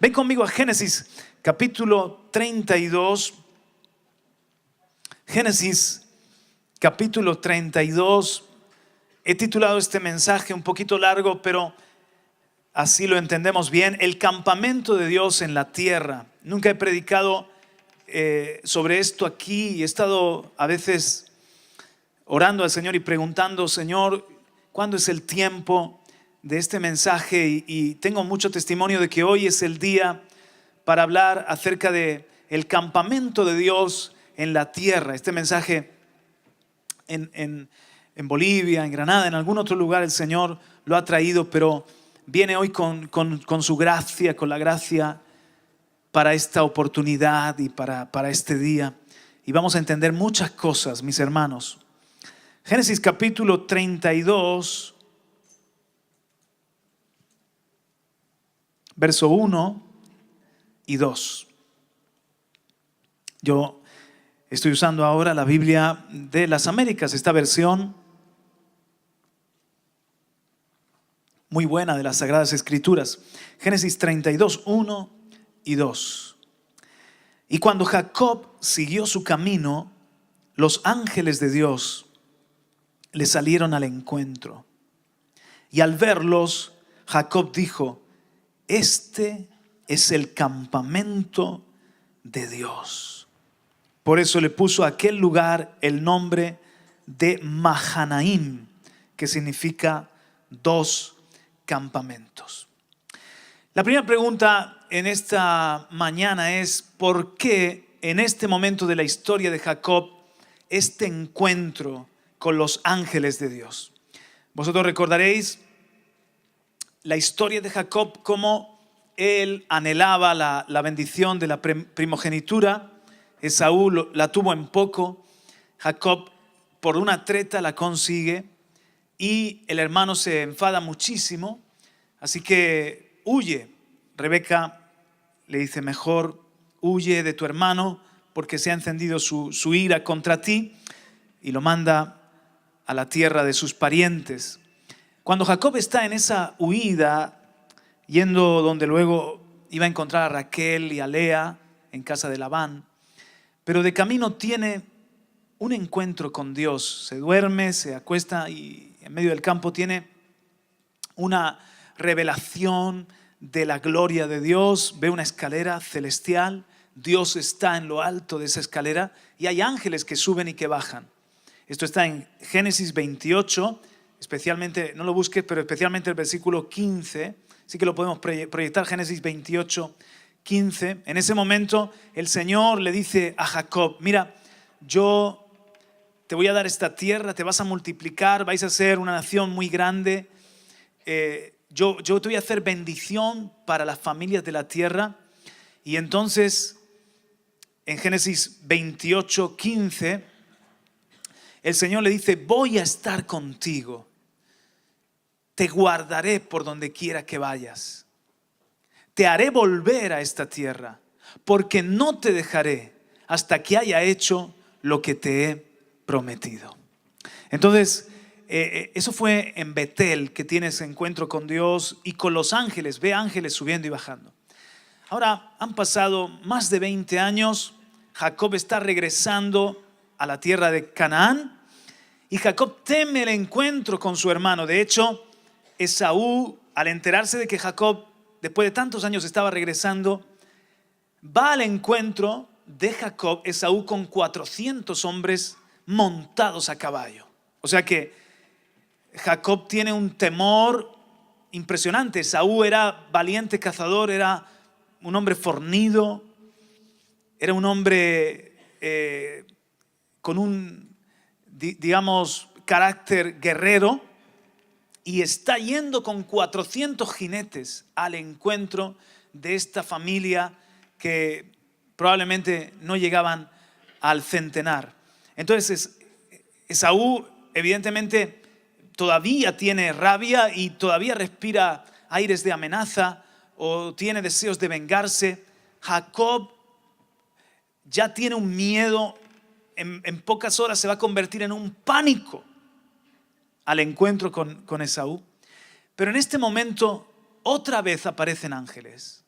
Ven conmigo a Génesis capítulo 32. Génesis capítulo 32. He titulado este mensaje un poquito largo, pero así lo entendemos bien. El campamento de Dios en la tierra. Nunca he predicado sobre esto aquí y he estado a veces orando al Señor y preguntando: Señor, ¿cuándo es el tiempo de este mensaje? Y tengo mucho testimonio de que hoy es el día para hablar acerca de el campamento de Dios en la tierra. Este mensaje en Bolivia, en Granada, en algún otro lugar el Señor lo ha traído, pero viene hoy con su gracia, con la gracia para esta oportunidad y para este día. Y vamos a entender muchas cosas, mis hermanos. Génesis capítulo 32, verso 1 y 2. Yo estoy usando ahora la Biblia de las Américas, esta versión muy buena de las Sagradas Escrituras. Génesis 32, 1 y 2. Y cuando Jacob siguió su camino, los ángeles de Dios le salieron al encuentro. Y al verlos, Jacob dijo: este es el campamento de Dios. Por eso le puso a aquel lugar el nombre de Mahanaim, que significa dos campamentos. La primera pregunta en esta mañana es: ¿por qué en este momento de la historia de Jacob este encuentro con los ángeles de Dios? Vosotros recordaréis la historia de Jacob, cómo él anhelaba la bendición de la primogenitura. Esaú la tuvo en poco. Jacob, por una treta, la consigue y el hermano se enfada muchísimo, así que huye. Rebeca le dice: mejor huye de tu hermano porque se ha encendido su ira contra ti, y lo manda a la tierra de sus parientes. Cuando Jacob está en esa huida, yendo donde luego iba a encontrar a Raquel y a Lea en casa de Labán, pero de camino tiene un encuentro con Dios. Se duerme, se acuesta y en medio del campo tiene una revelación de la gloria de Dios. Ve una escalera celestial, Dios está en lo alto de esa escalera y hay ángeles que suben y que bajan. Esto está en Génesis 28, especialmente, no lo busques, pero especialmente el versículo 15, sí que lo podemos proyectar. Génesis 28, 15. En ese momento el Señor le dice a Jacob: mira, yo te voy a dar esta tierra, te vas a multiplicar, vais a ser una nación muy grande. Yo te voy a hacer bendición para las familias de la tierra. Y entonces, en Génesis 28, 15, el Señor le dice: voy a estar contigo, te guardaré por donde quiera que vayas, te haré volver a esta tierra, porque no te dejaré hasta que haya hecho lo que te he prometido. Entonces, eso fue en Betel, que tiene ese encuentro con Dios y con los ángeles. Ve ángeles subiendo y bajando. Ahora han pasado más de 20 años. Jacob está regresando a la tierra de Canaán y Jacob teme el encuentro con su hermano. De hecho, Esaú, al enterarse de que Jacob después de tantos años estaba regresando, va al encuentro de Jacob, Esaú, con 400 hombres montados a caballo. O sea que Jacob tiene un temor impresionante. Esaú era valiente cazador, era un hombre fornido, era un hombre con un, digamos, carácter guerrero, y está yendo con 400 jinetes al encuentro de esta familia que probablemente no llegaban al centenar. Entonces Esaú evidentemente todavía tiene rabia y todavía respira aires de amenaza o tiene deseos de vengarse. Jacob ya tiene un miedo, en pocas horas se va a convertir en un pánico al encuentro con Esaú. Pero en este momento otra vez aparecen ángeles.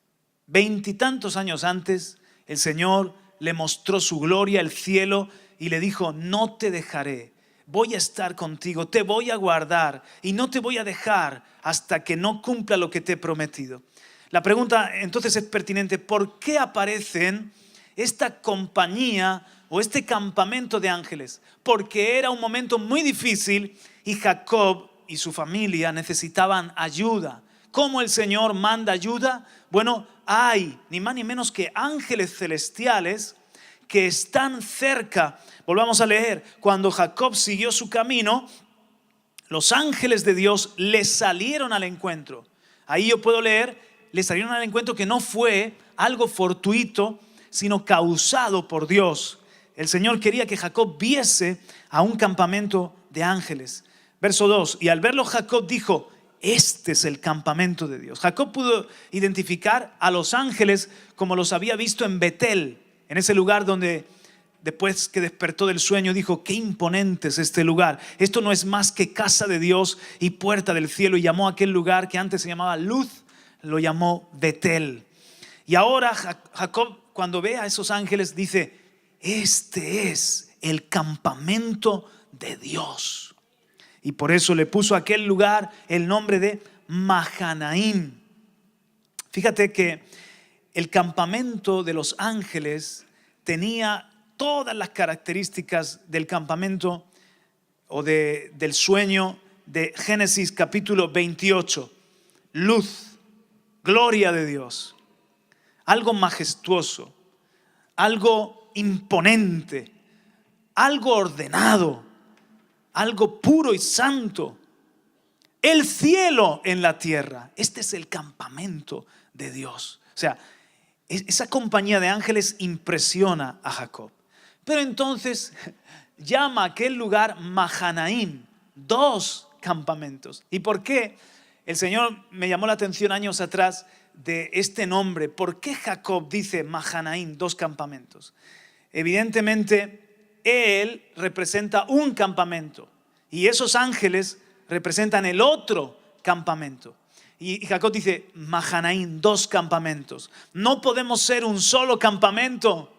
Veintitantos años antes, el Señor le mostró su gloria, el cielo, y le dijo: no te dejaré, voy a estar contigo, te voy a guardar y no te voy a dejar hasta que no cumpla lo que te he prometido. La pregunta entonces es pertinente: ¿por qué aparecen esta compañía o este campamento de ángeles? Porque era un momento muy difícil y Jacob y su familia necesitaban ayuda. ¿Cómo el Señor manda ayuda? Bueno, hay ni más ni menos que ángeles celestiales que están cerca. Volvamos a leer: cuando Jacob siguió su camino, los ángeles de Dios le salieron al encuentro. Ahí yo puedo leer: le salieron al encuentro, que no fue algo fortuito, sino causado por Dios. El Señor quería que Jacob viese a un campamento de ángeles. Verso 2: y al verlo Jacob dijo: este es el campamento de Dios. Jacob pudo identificar a los ángeles como los había visto en Betel, en ese lugar donde después que despertó del sueño dijo: qué imponente es este lugar. Esto no es más que casa de Dios y puerta del cielo. Y llamó a aquel lugar que antes se llamaba Luz, lo llamó Betel. Y ahora Jacob, cuando ve a esos ángeles, dice: este es el campamento de Dios. Y por eso le puso a aquel lugar el nombre de Mahanaim. Fíjate que el campamento de los ángeles tenía todas las características del campamento o del sueño de Génesis capítulo 28. Luz, gloria de Dios, algo majestuoso, algo imponente, algo ordenado, algo puro y santo. El cielo en la tierra. Este es el campamento de Dios. O sea, esa compañía de ángeles impresiona a Jacob. Pero entonces llama a aquel lugar Mahanaim, 2 campamentos. ¿Y por qué? El Señor me llamó la atención años atrás de este nombre. ¿Por qué Jacob dice Mahanaim, 2 campamentos? Evidentemente, él representa un campamento y esos ángeles representan el otro campamento. Y Jacob dice Mahanaim, 2 campamentos. No podemos ser un solo campamento,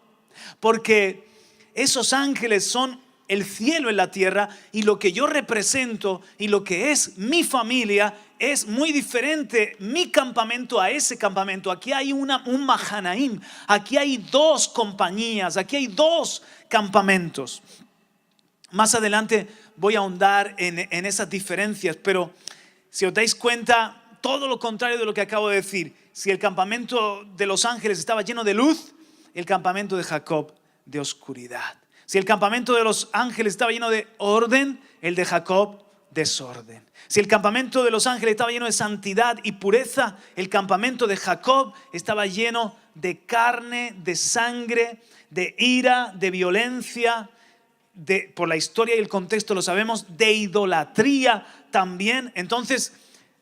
porque esos ángeles son el cielo en la tierra, y lo que yo represento y lo que es mi familia es muy diferente. Mi campamento a ese campamento. Aquí hay un Mahanaim, aquí hay 2 compañías, aquí hay 2 campamentos. Más adelante voy a ahondar en esas diferencias, pero si os dais cuenta, todo lo contrario de lo que acabo de decir. Si el campamento de los ángeles estaba lleno de luz, el campamento de Jacob de oscuridad. Si el campamento de los ángeles estaba lleno de orden, el de Jacob desorden. Si el campamento de los ángeles estaba lleno de santidad y pureza, el campamento de Jacob estaba lleno de carne, de sangre, de ira, de violencia, por la historia y el contexto lo sabemos, de idolatría también. Entonces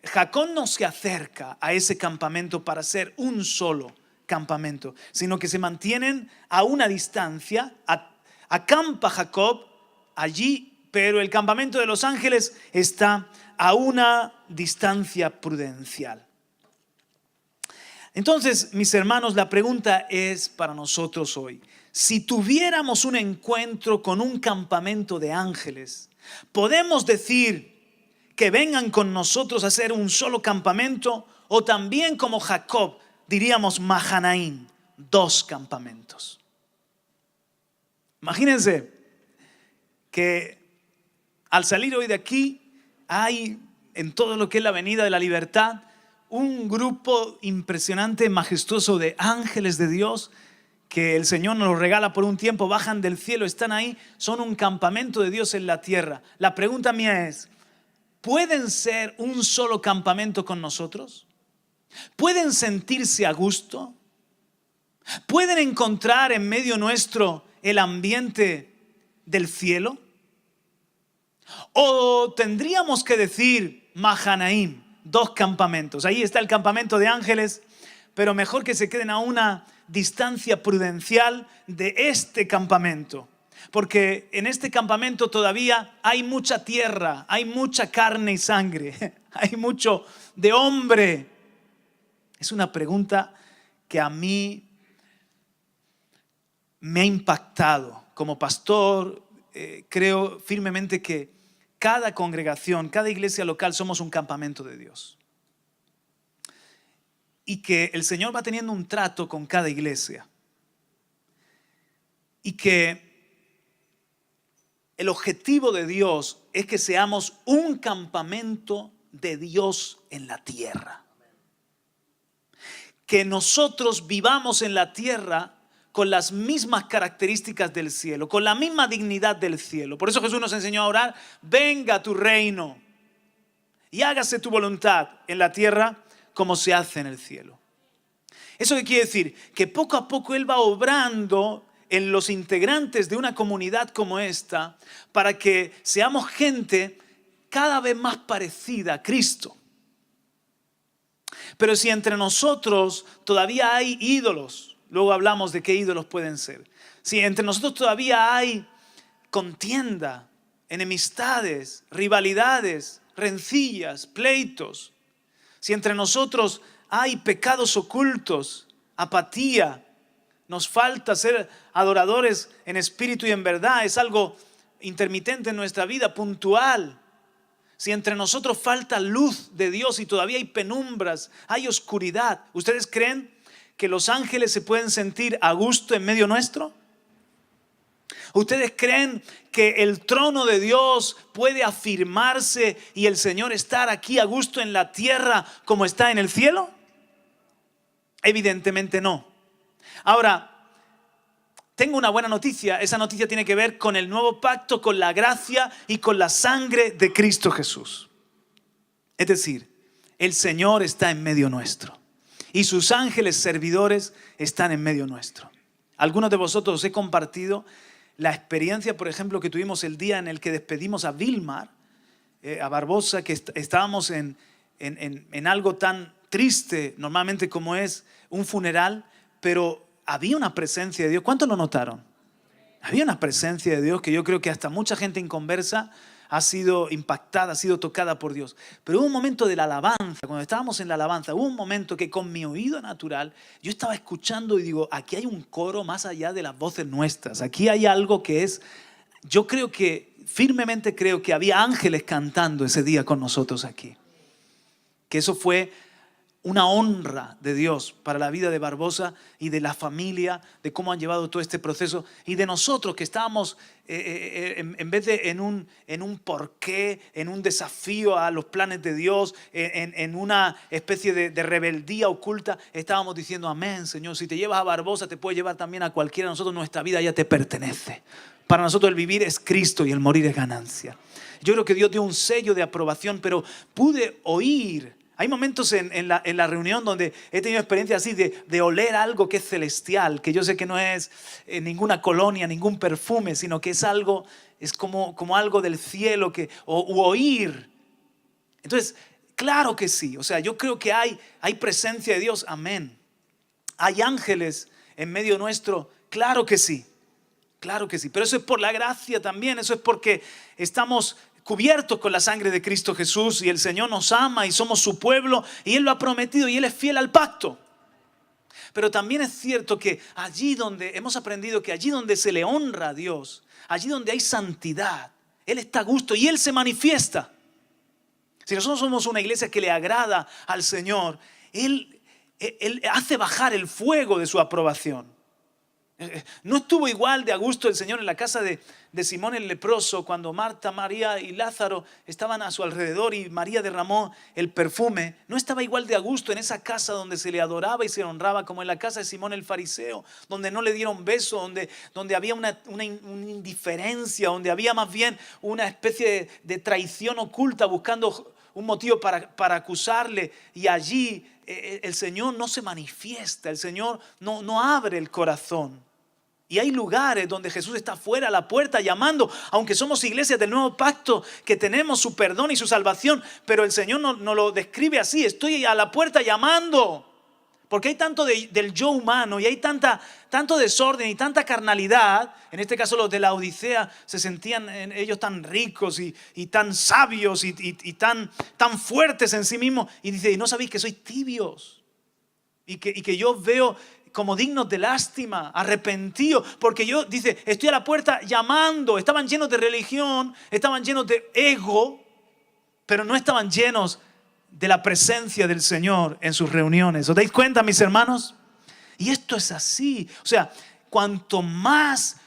Jacob no se acerca a ese campamento para ser un solo campamento, sino que se mantienen a una distancia. Acampa Jacob allí, pero el campamento de los ángeles está a una distancia prudencial. Entonces, mis hermanos, la pregunta es para nosotros hoy: si tuviéramos un encuentro con un campamento de ángeles, ¿podemos decir que vengan con nosotros a hacer un solo campamento? O también, como Jacob, diríamos Mahanaim, 2 campamentos. Imagínense que al salir hoy de aquí hay en todo lo que es la Avenida de la Libertad un grupo impresionante, majestuoso de ángeles de Dios que el Señor nos los regala por un tiempo, bajan del cielo, están ahí, son un campamento de Dios en la tierra. La pregunta mía es: ¿pueden ser un solo campamento con nosotros? ¿Pueden sentirse a gusto? ¿Pueden encontrar en medio nuestro el ambiente del cielo? ¿O tendríamos que decir Mahanaim, 2 campamentos? Ahí está el campamento de ángeles, pero mejor que se queden a una distancia prudencial de este campamento, porque en este campamento todavía hay mucha tierra, hay mucha carne y sangre, hay mucho de hombre. Es una pregunta que a mí me ha impactado como pastor. Creo firmemente que cada congregación, cada iglesia local somos un campamento de Dios. Y que el Señor va teniendo un trato con cada iglesia. Y que el objetivo de Dios es que seamos un campamento de Dios en la tierra. Que nosotros vivamos en la tierra con las mismas características del cielo, con la misma dignidad del cielo. Por eso Jesús nos enseñó a orar: venga tu reino y hágase tu voluntad en la tierra como se hace en el cielo. ¿Eso qué quiere decir? Que poco a poco Él va obrando en los integrantes de una comunidad como esta para que seamos gente cada vez más parecida a Cristo. Pero si entre nosotros todavía hay ídolos, luego hablamos de qué ídolos pueden ser. Si entre nosotros todavía hay contienda, enemistades, rivalidades, rencillas, pleitos, si entre nosotros hay pecados ocultos, apatía, nos falta ser adoradores en espíritu y en verdad, es algo intermitente en nuestra vida, puntual. Si entre nosotros falta luz de Dios y todavía hay penumbras, hay oscuridad, ¿ustedes creen que los ángeles se pueden sentir a gusto en medio nuestro? ¿Ustedes creen que el trono de Dios puede afirmarse y el Señor estar aquí a gusto en la tierra como está en el cielo? Evidentemente no. Ahora, tengo una buena noticia. Esa noticia tiene que ver con el nuevo pacto, con la gracia y con la sangre de Cristo Jesús. Es decir, el Señor está en medio nuestro y sus ángeles servidores están en medio nuestro. Algunos de vosotros os he compartido la experiencia, por ejemplo, que tuvimos el día en el que despedimos a Vilmar, a Barbosa, que estábamos en algo tan triste normalmente como es un funeral, pero había una presencia de Dios. ¿Cuántos lo notaron? Había una presencia de Dios que yo creo que hasta mucha gente inconversa ha sido impactada, ha sido tocada por Dios. Pero hubo un momento de la alabanza, cuando estábamos en la alabanza, hubo un momento que con mi oído natural yo estaba escuchando y digo, aquí hay un coro más allá de las voces nuestras. Aquí hay algo que es, yo creo que, firmemente creo que había ángeles cantando ese día con nosotros aquí. Que eso fue una honra de Dios para la vida de Barbosa y de la familia, de cómo han llevado todo este proceso y de nosotros que estábamos en vez de en un porqué, en un desafío a los planes de Dios, en una especie de rebeldía oculta, estábamos diciendo: amén, Señor, si te llevas a Barbosa te puede llevar también a cualquiera de nosotros, nuestra vida ya te pertenece. Para nosotros el vivir es Cristo y el morir es ganancia. Yo creo que Dios dio un sello de aprobación, pero pude oír. Hay momentos en la reunión donde he tenido experiencias así de oler algo que es celestial, que yo sé que no es ninguna colonia, ningún perfume, sino que es algo, es como algo del cielo, u oír. Entonces, claro que sí. O sea, yo creo que hay presencia de Dios, amén. Hay ángeles en medio nuestro, claro que sí. Claro que sí. Pero eso es por la gracia también, eso es porque estamos cubiertos con la sangre de Cristo Jesús y el Señor nos ama y somos su pueblo y Él lo ha prometido y Él es fiel al pacto. Pero también es cierto que allí donde hemos aprendido que allí donde se le honra a Dios, allí donde hay santidad, Él está a gusto y Él se manifiesta. Si nosotros somos una iglesia que le agrada al Señor, Él hace bajar el fuego de su aprobación. No estuvo igual de a gusto el Señor en la casa de Simón el leproso cuando Marta, María y Lázaro estaban a su alrededor y María derramó el perfume. No estaba igual de a gusto en esa casa donde se le adoraba y se le honraba como en la casa de Simón el fariseo, donde no le dieron beso, donde había una indiferencia, donde había más bien una especie de traición oculta buscando un motivo para acusarle. Y allí el Señor no se manifiesta, el Señor no abre el corazón. Y hay lugares donde Jesús está fuera a la puerta llamando, aunque somos iglesias del nuevo pacto, que tenemos su perdón y su salvación, pero el Señor no lo describe así: estoy a la puerta llamando. Porque hay tanto del yo humano y hay tanto desorden y tanta carnalidad. En este caso los de la Odisea se sentían ellos tan ricos y tan sabios y tan fuertes en sí mismos. Y dice: ¿y no sabéis que sois tibios? y que yo veo como dignos de lástima, arrepentidos, porque dice, estoy a la puerta llamando. Estaban llenos de religión, estaban llenos de ego, pero no estaban llenos de la presencia del Señor en sus reuniones. ¿Os dais cuenta, mis hermanos? Y esto es así. O sea, cuanto más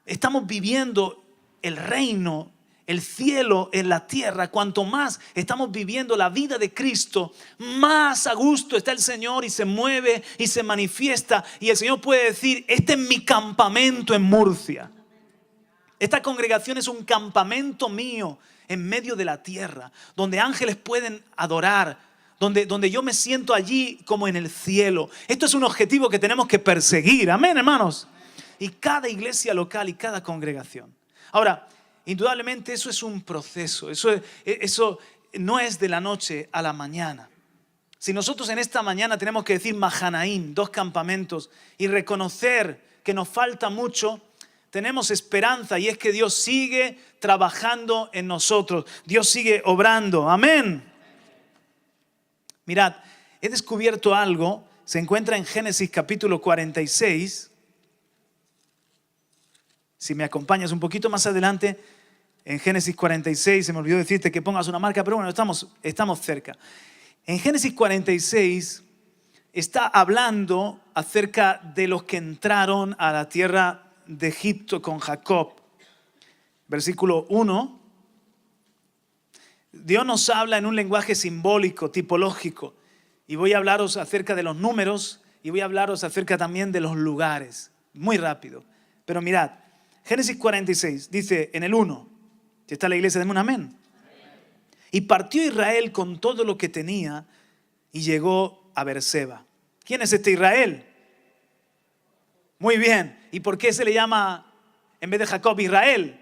estamos viviendo el reino, el cielo en la tierra, cuanto más estamos viviendo la vida de Cristo, más a gusto está el Señor y se mueve y se manifiesta. Y el Señor puede decir, este es mi campamento en Murcia. Esta congregación es un campamento mío en medio de la tierra, donde ángeles pueden adorar, donde yo me siento allí como en el cielo. Esto es un objetivo que tenemos que perseguir. Amén, hermanos. Y cada iglesia local y cada congregación. Ahora, indudablemente eso es un proceso. Eso no es de la noche a la mañana. Si nosotros en esta mañana tenemos que decir Mahanaim, 2 campamentos, y reconocer que nos falta mucho, tenemos esperanza, y es que Dios sigue trabajando en nosotros. Dios sigue obrando. Amén. Mirad, he descubierto algo. Se encuentra en Génesis capítulo 46. Si me acompañas un poquito más adelante, en Génesis 46, se me olvidó decirte que pongas una marca, pero bueno, estamos cerca. En Génesis 46 está hablando acerca de los que entraron a la tierra de Egipto con Jacob. Versículo 1. Dios nos habla en un lenguaje simbólico, tipológico. Y voy a hablaros acerca de los números y voy a hablaros acerca también de los lugares. Muy rápido. Pero mirad, Génesis 46 dice en el 1, si está la iglesia, denme un amén. Y partió Israel con todo lo que tenía y llegó a Beerseba. ¿Quién es este Israel? Muy bien. ¿Y por qué se le llama, en vez de Jacob, Israel?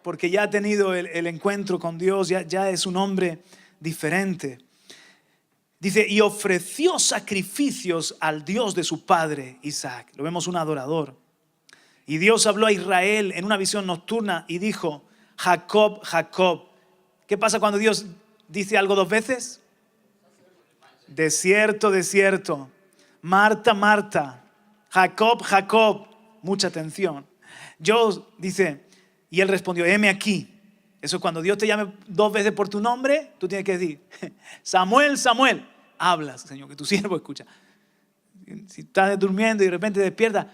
Porque ya ha tenido el encuentro con Dios, ya es un hombre diferente. Dice, y ofreció sacrificios al Dios de su padre Isaac. Lo vemos un adorador. Y Dios habló a Israel en una visión nocturna y dijo, Jacob, Jacob. ¿Qué pasa cuando Dios dice algo 2 veces? Desierto, desierto. Marta, Marta. Jacob, Jacob. Mucha atención. Dice, y él respondió, heme aquí. Eso cuando Dios te llame 2 veces por tu nombre, tú tienes que decir, Samuel, Samuel. Hablas, Señor, que tu siervo escucha. Si estás durmiendo y de repente despiertas,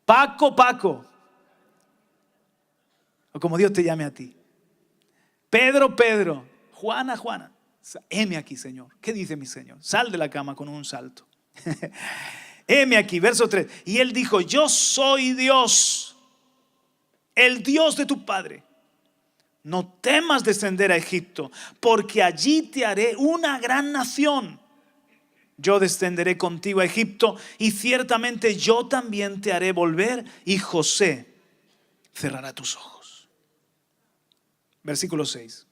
Paco, Paco. O como Dios te llame a ti. Pedro, Pedro. Juana, Juana. Heme aquí, Señor. ¿Qué dice mi Señor? Sal de la cama con un salto. Heme aquí, verso 3. Y él dijo, yo soy Dios, el Dios de tu padre. No temas descender a Egipto, porque allí te haré una gran nación. Yo descenderé contigo a Egipto y ciertamente yo también te haré volver y José cerrará tus ojos. Versículo 6.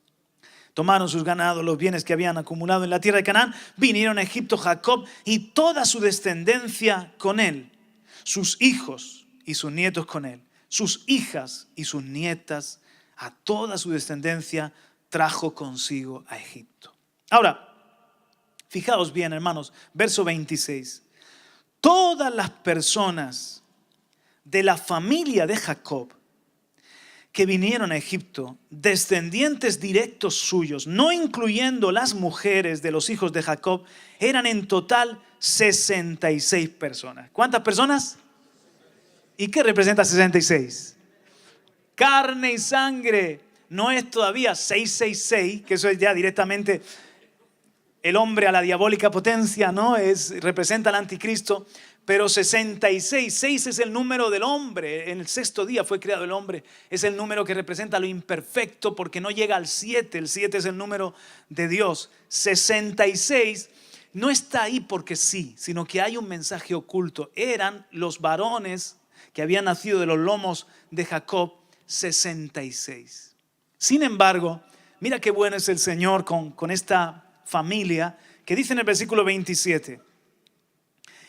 Tomaron sus ganados, los bienes que habían acumulado en la tierra de Canaán, vinieron a Egipto Jacob y toda su descendencia con él, sus hijos y sus nietos con él, sus hijas y sus nietas, a toda su descendencia trajo consigo a Egipto. Ahora, fijaos bien, hermanos, verso 26. Todas las personas de la familia de Jacob que vinieron a Egipto, descendientes directos suyos, no incluyendo las mujeres de los hijos de Jacob, eran en total 66 personas. ¿Cuántas personas? ¿Y qué representa 66? Carne y sangre. No es todavía 666, que eso es ya directamente el hombre a la diabólica potencia, ¿no? Representa al anticristo. Pero 66, 6 es el número del hombre. En el 6º día fue creado el hombre. Es el número que representa lo imperfecto porque no llega al 7. El 7 es el número de Dios. 66 no está ahí porque sí, sino que hay un mensaje oculto. Eran los varones que habían nacido de los lomos de Jacob, 66. Sin embargo, mira qué bueno es el Señor con esta familia que dice en el versículo 27.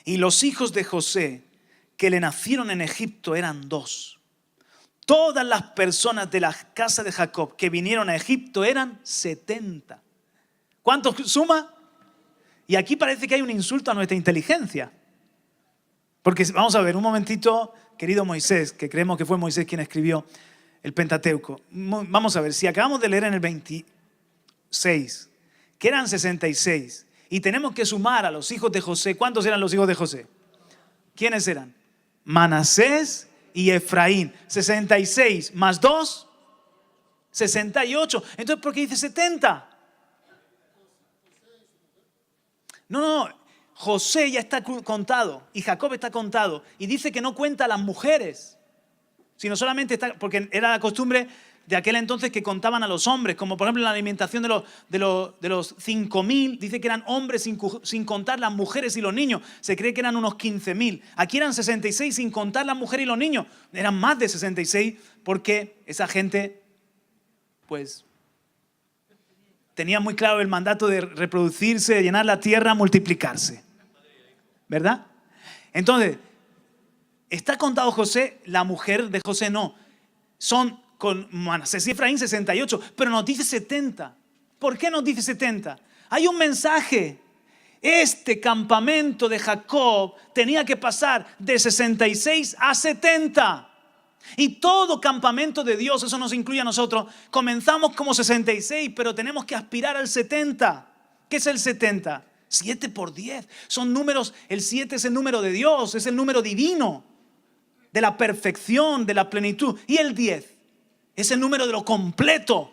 Y los hijos de José que le nacieron en Egipto eran 2. Todas las personas de la casa de Jacob que vinieron a Egipto eran 70. ¿Cuántos suma? Y aquí parece que hay un insulto a nuestra inteligencia. Porque vamos a ver, un momentito, querido Moisés, que creemos que fue Moisés quien escribió el Pentateuco. Vamos a ver, si acabamos de leer en el 26, que eran 66, y tenemos que sumar a los hijos de José. ¿Cuántos eran los hijos de José? ¿Quiénes eran? Manasés y Efraín. 66 más 2, 68. Entonces, ¿por qué dice 70? No. José ya está contado y Jacob está contado. Y dice que no cuenta a las mujeres, sino solamente está, porque era la costumbre de aquel entonces que contaban a los hombres, como por ejemplo en la alimentación de los 5.000, dice que eran hombres sin contar las mujeres y los niños. Se cree que eran unos 15.000. Aquí eran 66 sin contar las mujeres y los niños. Eran más de 66 porque esa gente, pues, tenía muy claro el mandato de reproducirse, de llenar la tierra, multiplicarse. ¿Verdad? Entonces, está contado José, la mujer de José no. Son con Manasés y Efraín 68, pero nos dice 70. ¿Por qué nos dice 70? Hay un mensaje. Este campamento de Jacob tenía que pasar de 66 a 70. Y todo campamento de Dios, eso nos incluye a nosotros, comenzamos como 66, pero tenemos que aspirar al 70. ¿Qué es el 70? 7 por 10. Son números, el 7 es el número de Dios, es el número divino, de la perfección, de la plenitud. Y el 10 es el número de lo completo.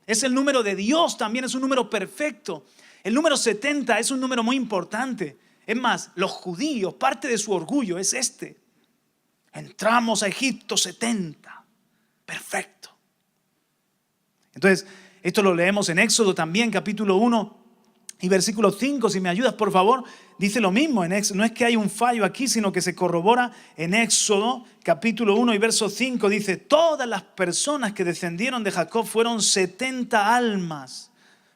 Es el número de Dios, también es un número perfecto. El número 70 es un número muy importante. Es más, los judíos, parte de su orgullo es este. Entramos a Egipto 70. Perfecto. Entonces, esto lo leemos en Éxodo también, capítulo 1 y versículo 5. Si me ayudas, por favor, dice lo mismo. No es que hay un fallo aquí, sino que se corrobora en Éxodo, capítulo 1 y verso 5. Dice, todas las personas que descendieron de Jacob fueron 70 almas,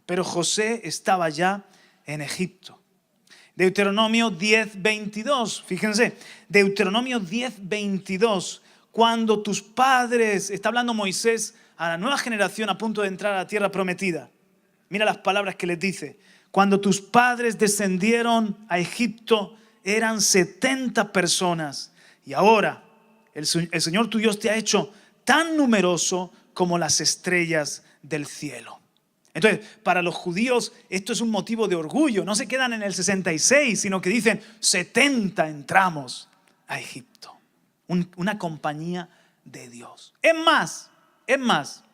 pero José estaba ya en Egipto. Deuteronomio 10:22, fíjense, Deuteronomio 10:22, cuando tus padres, está hablando Moisés a la nueva generación a punto de entrar a la tierra prometida. Mira las palabras que les dice. Cuando tus padres descendieron a Egipto eran 70 personas y ahora el Señor tu Dios te ha hecho tan numeroso como las estrellas del cielo. Entonces, para los judíos esto es un motivo de orgullo. No se quedan en el 66, sino que dicen 70 entramos a Egipto. Una compañía de Dios. Es más,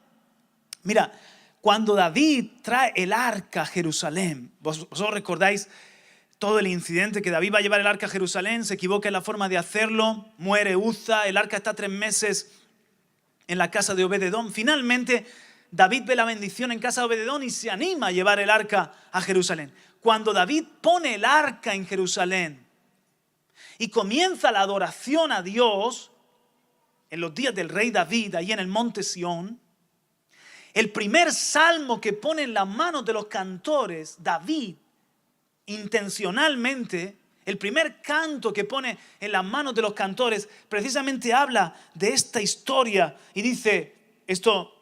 mira, cuando David trae el arca a Jerusalén, vosotros recordáis todo el incidente que David va a llevar el arca a Jerusalén, se equivoca en la forma de hacerlo, muere Uza, el arca está 3 meses en la casa de Obed-edom. Finalmente, David ve la bendición en casa de Obed-edom y se anima a llevar el arca a Jerusalén. Cuando David pone el arca en Jerusalén y comienza la adoración a Dios en los días del rey David, ahí en el monte Sión, el primer salmo que pone en las manos de los cantores, David, intencionalmente, el primer canto que pone en las manos de los cantores, precisamente habla de esta historia y dice, esto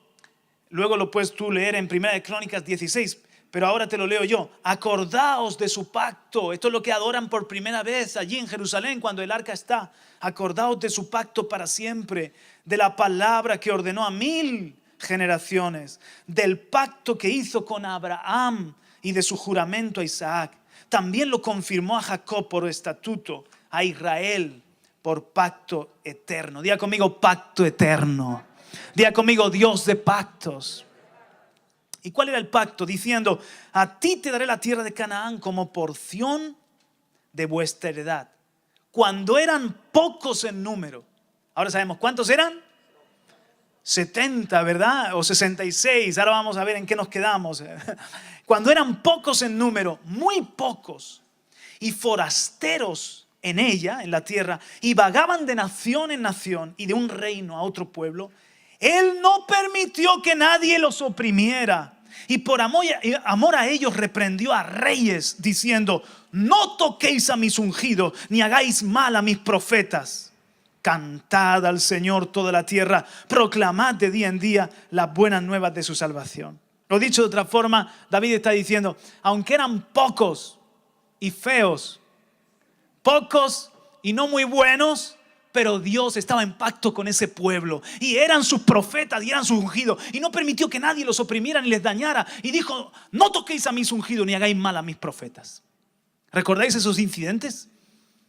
luego lo puedes tú leer en 1 Crónicas 16, pero ahora te lo leo yo. Acordaos de su pacto. Esto es lo que adoran por primera vez allí en Jerusalén cuando el arca está. Acordaos de su pacto para siempre, de la palabra que ordenó a 1000 generaciones, del pacto que hizo con Abraham y de su juramento a Isaac. También lo confirmó a Jacob por estatuto, a Israel por pacto eterno. Diga conmigo, pacto eterno. Diga conmigo, Dios de pactos. ¿Y cuál era el pacto? Diciendo, a ti te daré la tierra de Canaán como porción de vuestra heredad. Cuando eran pocos en número. Ahora sabemos, ¿cuántos eran? 70, ¿verdad? O 66. Ahora vamos a ver en qué nos quedamos. Cuando eran pocos en número, muy pocos, y forasteros en ella, en la tierra, y vagaban de nación en nación y de un reino a otro pueblo, Él no permitió que nadie los oprimiera. Y por amor a ellos reprendió a reyes, diciendo, no toquéis a mis ungidos, ni hagáis mal a mis profetas. Cantad al Señor toda la tierra, proclamad de día en día las buenas nuevas de su salvación. Lo dicho de otra forma, David está diciendo, aunque eran pocos, y feos, pocos y no muy buenos, pero Dios estaba en pacto con ese pueblo y eran sus profetas y eran sus ungidos, y no permitió que nadie los oprimiera ni les dañara, y dijo: no toquéis a mis ungidos ni hagáis mal a mis profetas. ¿Recordáis esos incidentes?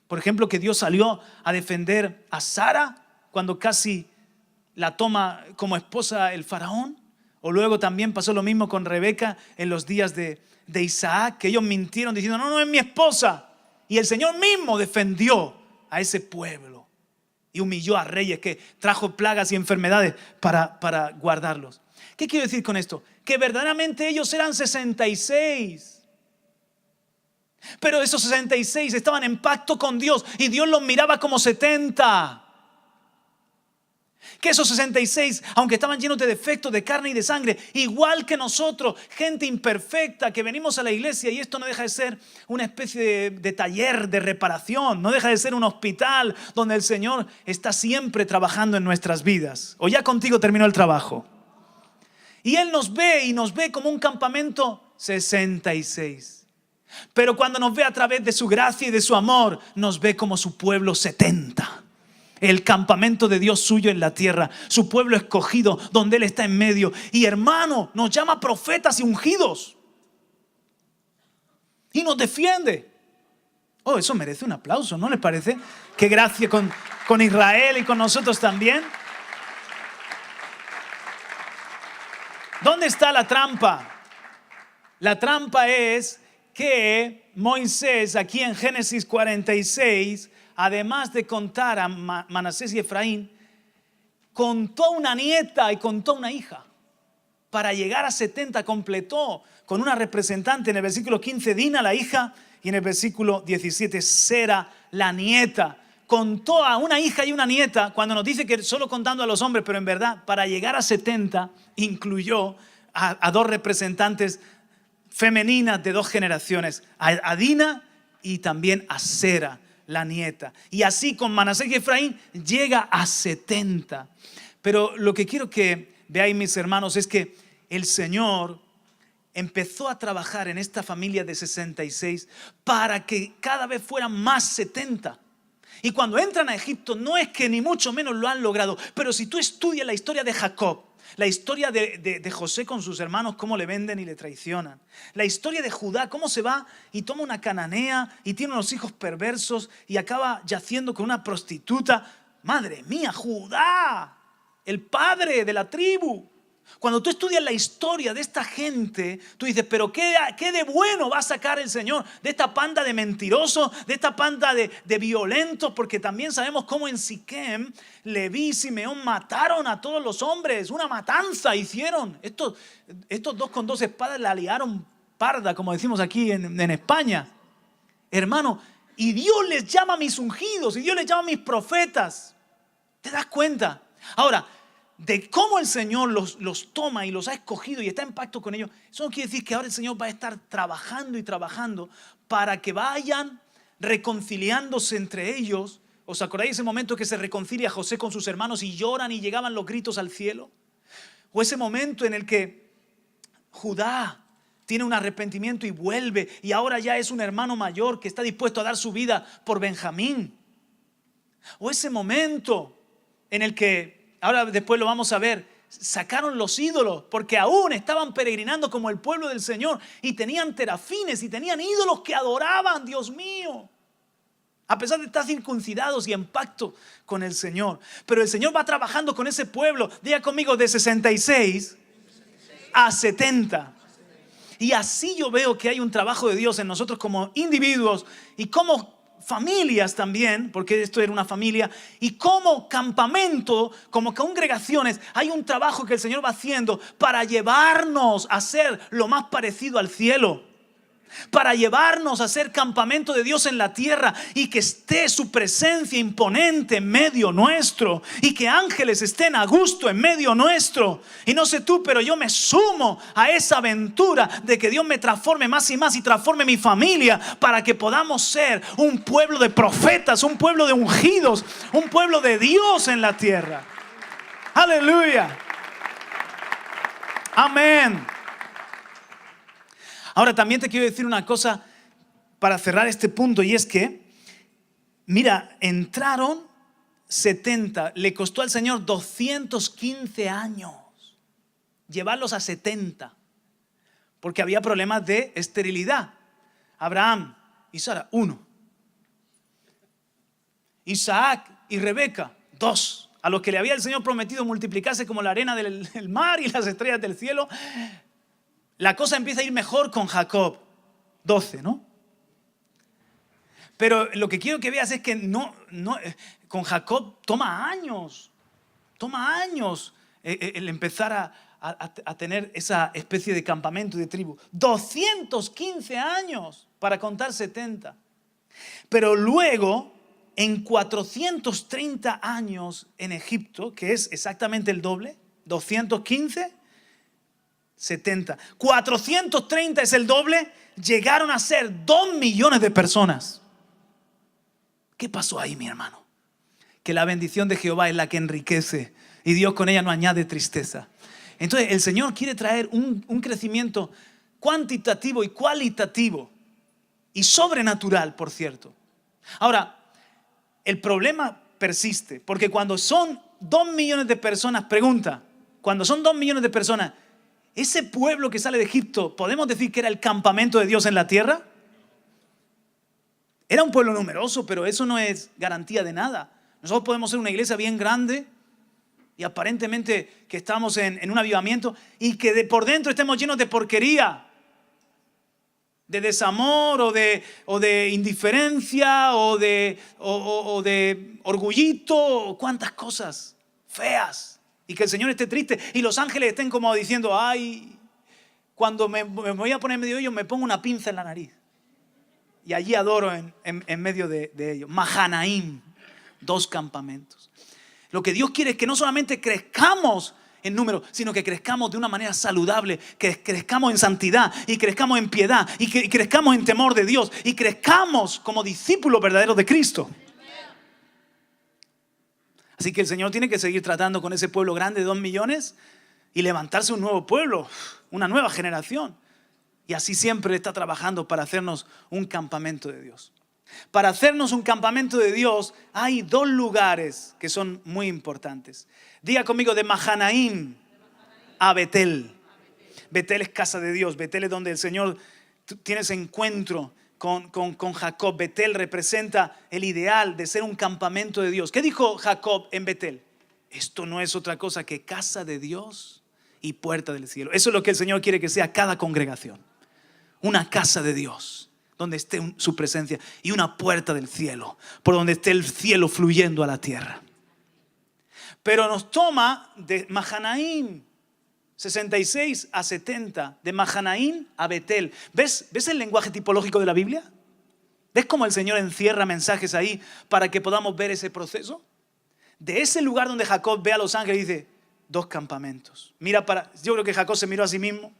Por ejemplo, que Dios salió a defender a Sara cuando casi la toma como esposa el faraón. O luego también pasó lo mismo con Rebeca en los días de Isaac, que ellos mintieron diciendo: no, no es mi esposa. Y el Señor mismo defendió a ese pueblo y humilló a reyes, que trajo plagas y enfermedades para guardarlos. ¿Qué quiero decir con esto? Que verdaderamente ellos eran 66. Pero esos 66 estaban en pacto con Dios y Dios los miraba como 70. Que esos 66, aunque estaban llenos de defectos de carne y de sangre, igual que nosotros, gente imperfecta que venimos a la iglesia, y esto no deja de ser una especie de taller de reparación, no deja de ser un hospital donde el Señor está siempre trabajando en nuestras vidas. O ya contigo terminó el trabajo. Y Él nos ve y nos ve como un campamento 66. Pero cuando nos ve a través de su gracia y de su amor, nos ve como su pueblo 70. El campamento de Dios suyo en la tierra, su pueblo escogido, donde Él está en medio. Y hermano, nos llama profetas y ungidos y nos defiende. Oh, eso merece un aplauso, ¿no les parece? Qué gracia con Israel y con nosotros también. ¿Dónde está la trampa? La trampa es que Moisés, aquí en Génesis 46, además de contar a Manasés y Efraín, contó una nieta y contó una hija. Para llegar a 70 completó con una representante. En el versículo 15, Dina, la hija, y en el versículo 17, Sera, la nieta. Contó a una hija y una nieta, cuando nos dice que solo contando a los hombres, pero en verdad, para llegar a 70, incluyó a dos representantes femeninas de dos generaciones, a Dina y también a Sera, la nieta. Y así con Manasés y Efraín llega a 70. Pero lo que quiero que veáis, mis hermanos, es que el Señor empezó a trabajar en esta familia de 66 para que cada vez fueran más 70. Y cuando entran a Egipto, no es que ni mucho menos lo han logrado, pero si tú estudias la historia de Jacob, la historia de José con sus hermanos, cómo le venden y le traicionan, la historia de Judá, cómo se va y toma una cananea y tiene unos hijos perversos y acaba yaciendo con una prostituta. Madre mía, Judá, el padre de la tribu. Cuando tú estudias la historia de esta gente, tú dices: pero ¿qué de bueno va a sacar el Señor de esta panda de mentirosos, de esta panda de violentos? Porque también sabemos cómo en Siquem, Leví y Simeón mataron a todos los hombres. Una matanza hicieron. Estos dos con dos espadas la liaron parda, como decimos aquí en España. Hermano, y Dios les llama a mis ungidos, y Dios les llama a mis profetas. ¿Te das cuenta? Ahora, de cómo el Señor los toma y los ha escogido y está en pacto con ellos, eso no quiere decir que ahora el Señor va a estar trabajando y trabajando para que vayan reconciliándose entre ellos. ¿Os acordáis ese momento que se reconcilia José con sus hermanos y lloran y llegaban los gritos al cielo? O ese momento en el que Judá tiene un arrepentimiento y vuelve, y ahora ya es un hermano mayor que está dispuesto a dar su vida por Benjamín. O ese momento en el que, ahora después lo vamos a ver, sacaron los ídolos porque aún estaban peregrinando como el pueblo del Señor y tenían terafines y tenían ídolos que adoraban. Dios mío, a pesar de estar circuncidados y en pacto con el Señor. Pero el Señor va trabajando con ese pueblo, diga conmigo, de 66 a 70. Y así yo veo que hay un trabajo de Dios en nosotros como individuos y como familias también, porque esto era una familia, y como campamento, como congregaciones, hay un trabajo que el Señor va haciendo para llevarnos a ser lo más parecido al cielo, para llevarnos a ser campamento de Dios en la tierra y que esté su presencia imponente en medio nuestro y que ángeles estén a gusto en medio nuestro. Y no sé tú, pero yo me sumo a esa aventura de que Dios me transforme más y más y transforme mi familia para que podamos ser un pueblo de profetas, un pueblo de ungidos, un pueblo de Dios en la tierra. Aleluya. Amén. Ahora también te quiero decir una cosa para cerrar este punto, y es que, mira, entraron 70, le costó al Señor 215 años llevarlos a 70, porque había problemas de esterilidad. Abraham y Sara, 1. Isaac y Rebeca, 2. A los que le había el Señor prometido multiplicarse como la arena del mar y las estrellas del cielo. La cosa empieza a ir mejor con Jacob, 12, ¿no? Pero lo que quiero que veas es que con Jacob toma años el empezar a tener esa especie de campamento y de tribu. 215 años para contar 70. Pero luego, en 430 años en Egipto, que es exactamente el doble, 215, 70. 430 es el doble, llegaron a ser 2 millones de personas. ¿Qué pasó ahí, mi hermano? Que la bendición de Jehová es la que enriquece y Dios con ella no añade tristeza. Entonces el Señor quiere traer un crecimiento cuantitativo y cualitativo y sobrenatural, por cierto. Ahora, el problema persiste, porque cuando son 2 millones de personas, pregunta, cuando son 2 millones de personas, ¿ese pueblo que sale de Egipto, podemos decir que era el campamento de Dios en la tierra? Era un pueblo numeroso, pero eso no es garantía de nada. Nosotros podemos ser una iglesia bien grande y aparentemente que estamos en un avivamiento y que por dentro estemos llenos de porquería, de desamor o de indiferencia o de orgullito, o cuántas cosas feas, y que el Señor esté triste y los ángeles estén como diciendo, ay, cuando me voy a poner en medio de ellos me pongo una pinza en la nariz y allí adoro en medio de ellos. Mahanaim, 2 campamentos. Lo que Dios quiere es que no solamente crezcamos en número, sino que crezcamos de una manera saludable, que crezcamos en santidad y crezcamos en piedad y que crezcamos en temor de Dios y crezcamos como discípulos verdaderos de Cristo. Así que el Señor tiene que seguir tratando con ese pueblo grande de 2 millones y levantarse un nuevo pueblo, una nueva generación. Y así siempre está trabajando para hacernos un campamento de Dios. Para hacernos un campamento de Dios hay 2 lugares que son muy importantes. Diga conmigo, de Mahanaim a Betel. Betel es casa de Dios. Betel es donde el Señor tiene ese encuentro con Jacob. Betel representa el ideal de ser un campamento de Dios. ¿Qué dijo Jacob en Betel? Esto no es otra cosa que casa de Dios y puerta del cielo. Eso es lo que el Señor quiere que sea cada congregación. Una casa de Dios, donde esté su presencia, y una puerta del cielo, por donde esté el cielo fluyendo a la tierra. Pero nos toma de Mahanaim, 66 a 70, de Mahanaim a Betel. ¿Ves el lenguaje tipológico de la Biblia? ¿Ves cómo el Señor encierra mensajes ahí para que podamos ver ese proceso? De ese lugar donde Jacob ve a los ángeles y dice, 2 campamentos. Yo creo que Jacob se miró a sí mismo,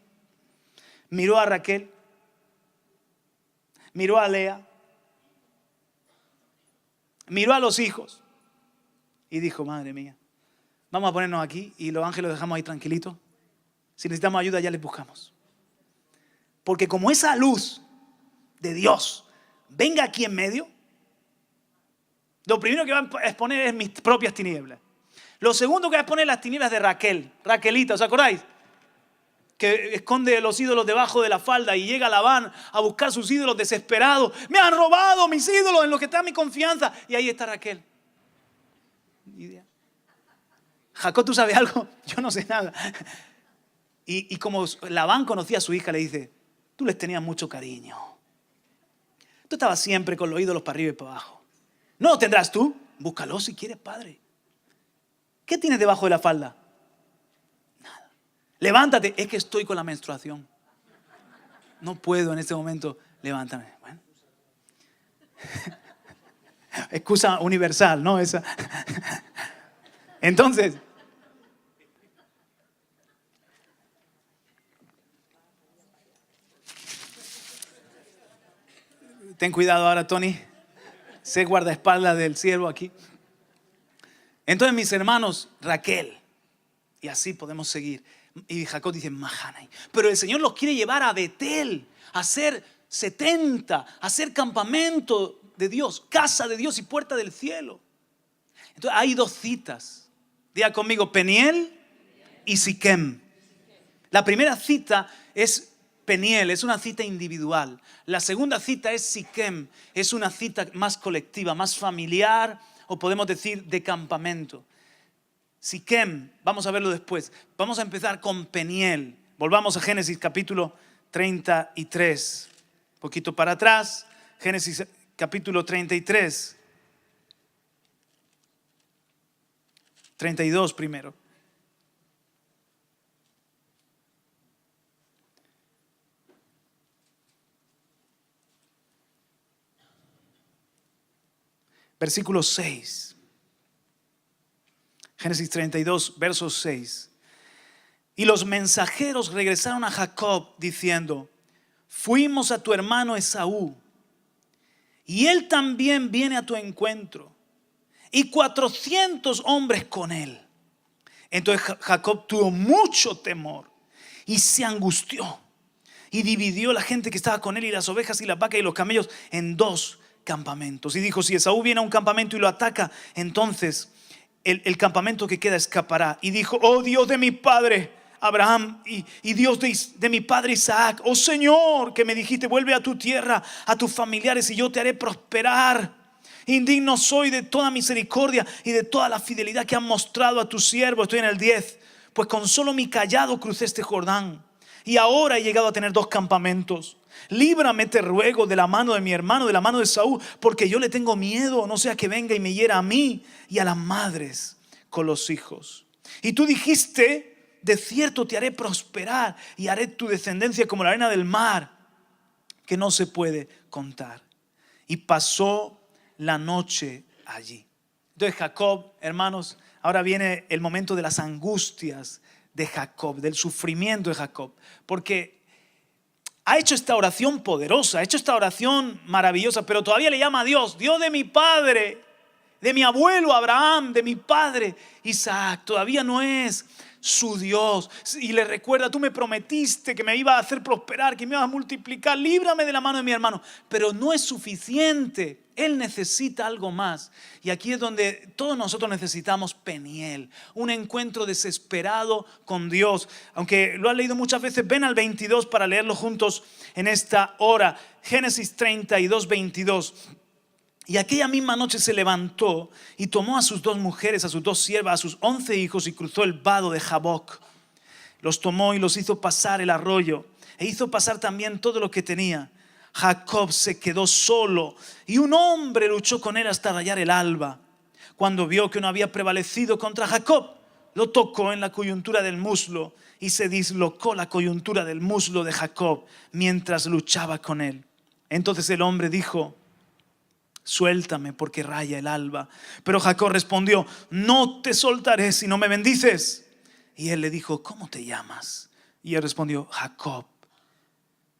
miró a Raquel, miró a Lea, miró a los hijos y dijo, madre mía, vamos a ponernos aquí y los ángeles los dejamos ahí tranquilitos. Si necesitamos ayuda ya les buscamos. Porque como esa luz de Dios venga aquí en medio, lo primero que va a exponer es mis propias tinieblas. Lo segundo que va a exponer las tinieblas de Raquel, Raquelita, ¿os acordáis? Que esconde los ídolos debajo de la falda y llega a Labán a buscar sus ídolos desesperados. Me han robado mis ídolos en los que está mi confianza. Y ahí está Raquel. Jacob, ¿tú sabes algo? Yo no sé nada. Y como Labán conocía a su hija, le dice, tú les tenías mucho cariño. Tú estabas siempre con los ídolos para arriba y para abajo. ¿No los tendrás tú? Búscalos si quieres, padre. ¿Qué tienes debajo de la falda? Levántate, es que estoy con la menstruación. No puedo en este momento levantarme. Bueno. Excusa universal, ¿no? Esa. Entonces, ten cuidado ahora, Tony. Sé guardaespaldas del siervo aquí. Entonces, mis hermanos, Raquel, y así podemos seguir. Y Jacob dice, Mahanaim. Pero el Señor los quiere llevar a Betel, a ser 70, hacer campamento de Dios, casa de Dios y puerta del cielo. Entonces hay dos citas. Diga conmigo, Peniel y Siquem. La primera cita es Peniel, es una cita individual. La segunda cita es Siquem, es una cita más colectiva, más familiar, o podemos decir de campamento. Siquem, vamos a verlo después. Vamos a empezar con Peniel. Volvamos a Génesis capítulo 33. Un poquito para atrás. Génesis capítulo 33. 32 primero. Versículo 6. Génesis 32, verso 6. Y los mensajeros regresaron a Jacob diciendo: fuimos a tu hermano Esaú, y él también viene a tu encuentro, y 400 hombres con él. Entonces Jacob tuvo mucho temor y se angustió, y dividió la gente que estaba con él y las ovejas y las vacas y los camellos en dos campamentos. Y dijo: si Esaú viene a un campamento y lo ataca, entonces el campamento que queda escapará. Y dijo: oh Dios de mi padre Abraham y Dios de mi padre Isaac, oh Señor, que me dijiste: vuelve a tu tierra, a tus familiares, y yo te haré prosperar. Indigno soy de toda misericordia y de toda la fidelidad que han mostrado a tu siervo. Estoy en el 10. Pues con solo mi cayado crucé este Jordán, y ahora he llegado a tener dos campamentos. Líbrame, te ruego, de la mano de mi hermano, de la mano de Esaú, porque yo le tengo miedo, no sea que venga y me hiera a mí y a las madres con los hijos. Y tú dijiste: de cierto te haré prosperar y haré tu descendencia como la arena del mar, que no se puede contar. Y pasó la noche allí. Entonces Jacob, hermanos, ahora viene el momento de las angustias de Jacob, del sufrimiento de Jacob, porque ha hecho esta oración poderosa, ha hecho esta oración maravillosa, pero todavía le llama a Dios: Dios de mi padre, de mi abuelo Abraham, de mi padre Isaac. Todavía no es su Dios. Y le recuerda: tú me prometiste que me iba a hacer prosperar, que me ibas a multiplicar, líbrame de la mano de mi hermano. Pero no es suficiente. Él necesita algo más. Y aquí es donde todos nosotros necesitamos Peniel, un encuentro desesperado con Dios. Aunque lo has leído muchas veces, ven al 22 para leerlo juntos en esta hora. Génesis 32, 22. Y aquella misma noche se levantó y tomó a sus dos mujeres, a sus dos siervas, a sus 11 hijos, y cruzó el vado de Jaboc. Los tomó y los hizo pasar el arroyo, e hizo pasar también todo lo que tenía. Jacob se quedó solo, y un hombre luchó con él hasta rayar el alba. Cuando vio que no había prevalecido contra Jacob, lo tocó en la coyuntura del muslo, y se dislocó la coyuntura del muslo de Jacob mientras luchaba con él. Entonces el hombre dijo: suéltame, porque raya el alba. Pero Jacob respondió: no te soltaré si no me bendices. Y él le dijo: ¿cómo te llamas? Y él respondió: Jacob.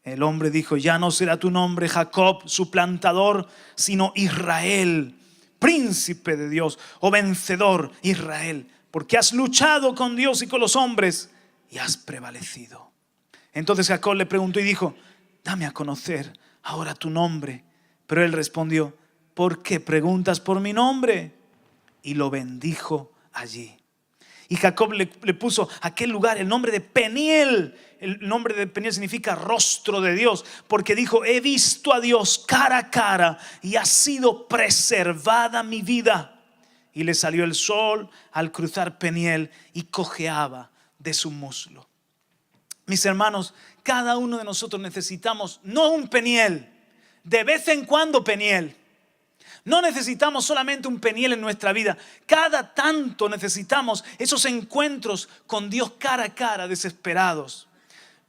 El hombre dijo: ya no será tu nombre Jacob, suplantador, sino Israel, príncipe de Dios, o vencedor, Israel, porque has luchado con Dios y con los hombres y has prevalecido. Entonces Jacob le preguntó y dijo: dame a conocer ahora tu nombre. Pero él respondió: ¿por qué preguntas por mi nombre? Y lo bendijo allí. Y Jacob le puso a aquel lugar el nombre de Peniel. El nombre de Peniel significa rostro de Dios, porque dijo: he visto a Dios cara a cara y ha sido preservada mi vida. Y le salió el sol al cruzar Peniel y cojeaba de su muslo. Mis hermanos, cada uno de nosotros necesitamos no un Peniel, de vez en cuando Peniel. No necesitamos solamente un Peniel en nuestra vida. Cada tanto necesitamos esos encuentros con Dios cara a cara, desesperados.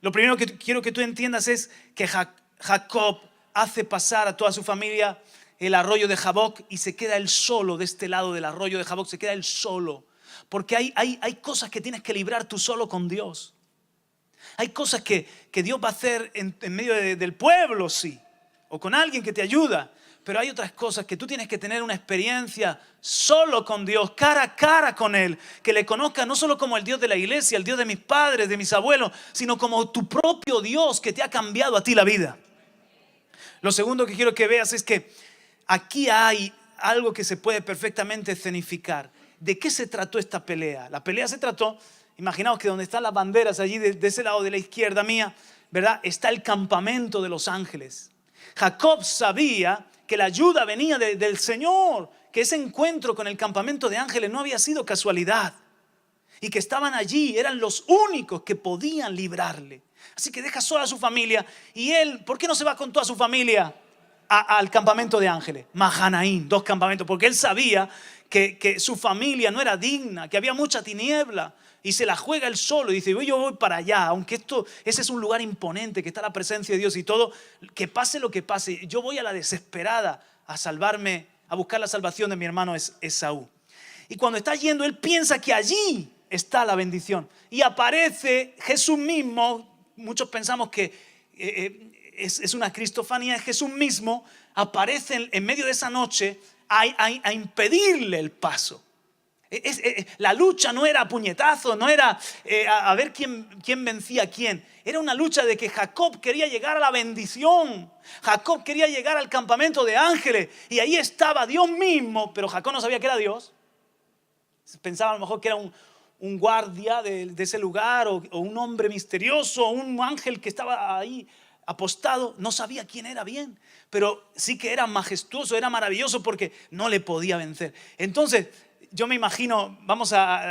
Lo primero que quiero que tú entiendas es que Jacob hace pasar a toda su familia el arroyo de Jaboc, y se queda él solo de este lado del arroyo de Jaboc. Se queda él solo. Porque hay cosas que tienes que librar tú solo con Dios. Hay cosas que Dios va a hacer en medio del pueblo, sí, o con alguien que te ayuda. Pero hay otras cosas que tú tienes que tener una experiencia solo con Dios, cara a cara con Él. Que le conozcas no solo como el Dios de la iglesia, el Dios de mis padres, de mis abuelos, sino como tu propio Dios que te ha cambiado a ti la vida. Lo segundo que quiero que veas es que aquí hay algo que se puede perfectamente escenificar. ¿De qué se trató esta pelea? La pelea se trató, imaginaos que donde están las banderas, allí de ese lado de la izquierda mía, ¿verdad? Está el campamento de los ángeles. Jacob sabía que la ayuda venía del Señor, que ese encuentro con el campamento de ángeles no había sido casualidad y que estaban allí, eran los únicos que podían librarle. Así que deja sola a su familia y él, ¿por qué no se va con toda su familia al campamento de ángeles? Mahanaim, 2 campamentos, porque él sabía que su familia no era digna, que había mucha tiniebla. Y se la juega él solo y dice, yo voy para allá, aunque ese es un lugar imponente, que está la presencia de Dios y todo, que pase lo que pase, yo voy a la desesperada a salvarme, a buscar la salvación de mi hermano Esaú. Y cuando está yendo, él piensa que allí está la bendición. Y aparece Jesús mismo, muchos pensamos que es una cristofanía, Jesús mismo aparece en medio de esa noche a impedirle el paso. La lucha no era a puñetazos, no era a ver quién vencía a quién. Era una lucha de que Jacob quería llegar a la bendición. Jacob quería llegar al campamento de ángeles. Y ahí estaba Dios mismo, pero Jacob no sabía que era Dios. Pensaba a lo mejor que era un guardia de ese lugar o un hombre misterioso, un ángel que estaba ahí apostado. No sabía quién era bien, pero sí que era majestuoso, era maravilloso porque no le podía vencer. Entonces yo me imagino,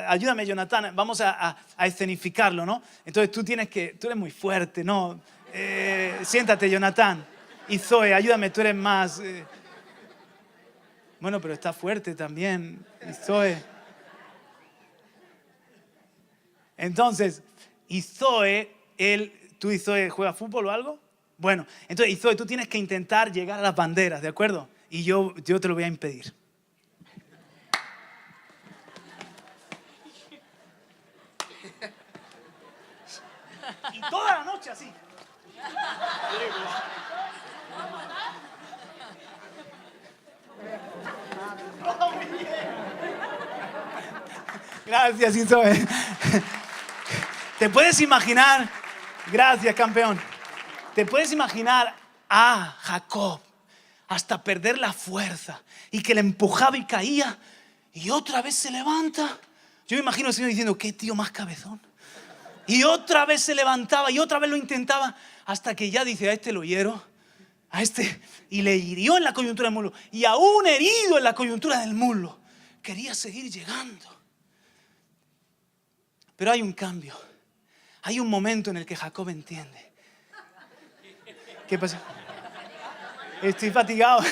ayúdame Jonathan, vamos a escenificarlo, ¿no? Entonces tú eres muy fuerte, ¿no? Siéntate Jonathan. Y Zoe, ayúdame, tú eres más... Bueno, pero está fuerte también. Y Zoe. Entonces, y Zoe, ¿tú y Zoe juega fútbol o algo? Bueno, entonces, y Zoe, tú tienes que intentar llegar a las banderas, ¿de acuerdo? Y yo te lo voy a impedir. Y toda la noche así. Gracias, Isoe. ¿Te puedes imaginar? Gracias, campeón. ¿Te puedes imaginar a Jacob hasta perder la fuerza y que le empujaba y caía y otra vez se levanta? Yo me imagino al Señor diciendo, qué tío más cabezón. Y otra vez se levantaba y otra vez lo intentaba hasta que ya dice, a este lo hiero, a este, y le hirió en la coyuntura del muslo. Y aún herido en la coyuntura del muslo, quería seguir llegando. Pero hay un cambio. Hay un momento en el que Jacob entiende. ¿Qué pasa? Estoy fatigado.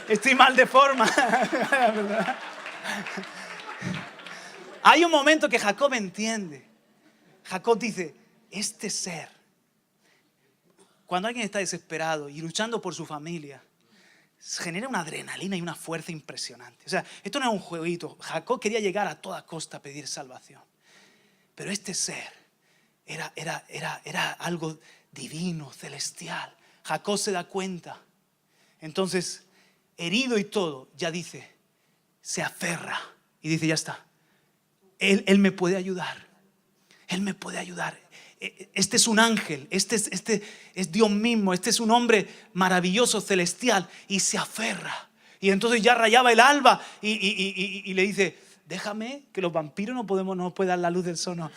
Estoy mal de forma. Hay un momento que Jacob entiende. Jacob dice, este ser, cuando alguien está desesperado y luchando por su familia, genera una adrenalina y una fuerza impresionante. O sea, esto no es un jueguito. Jacob quería llegar a toda costa a pedir salvación. Pero este ser era algo divino, celestial. Jacob se da cuenta. Entonces, herido y todo, ya dice, se aferra y dice, ya está. Él me puede ayudar. Él me puede ayudar. Este es un ángel, este es Dios mismo, este es un hombre maravilloso, celestial, y se aferra. Y entonces ya rayaba el alba y le dice, déjame, que los vampiros no nos puede dar la luz del sol. No.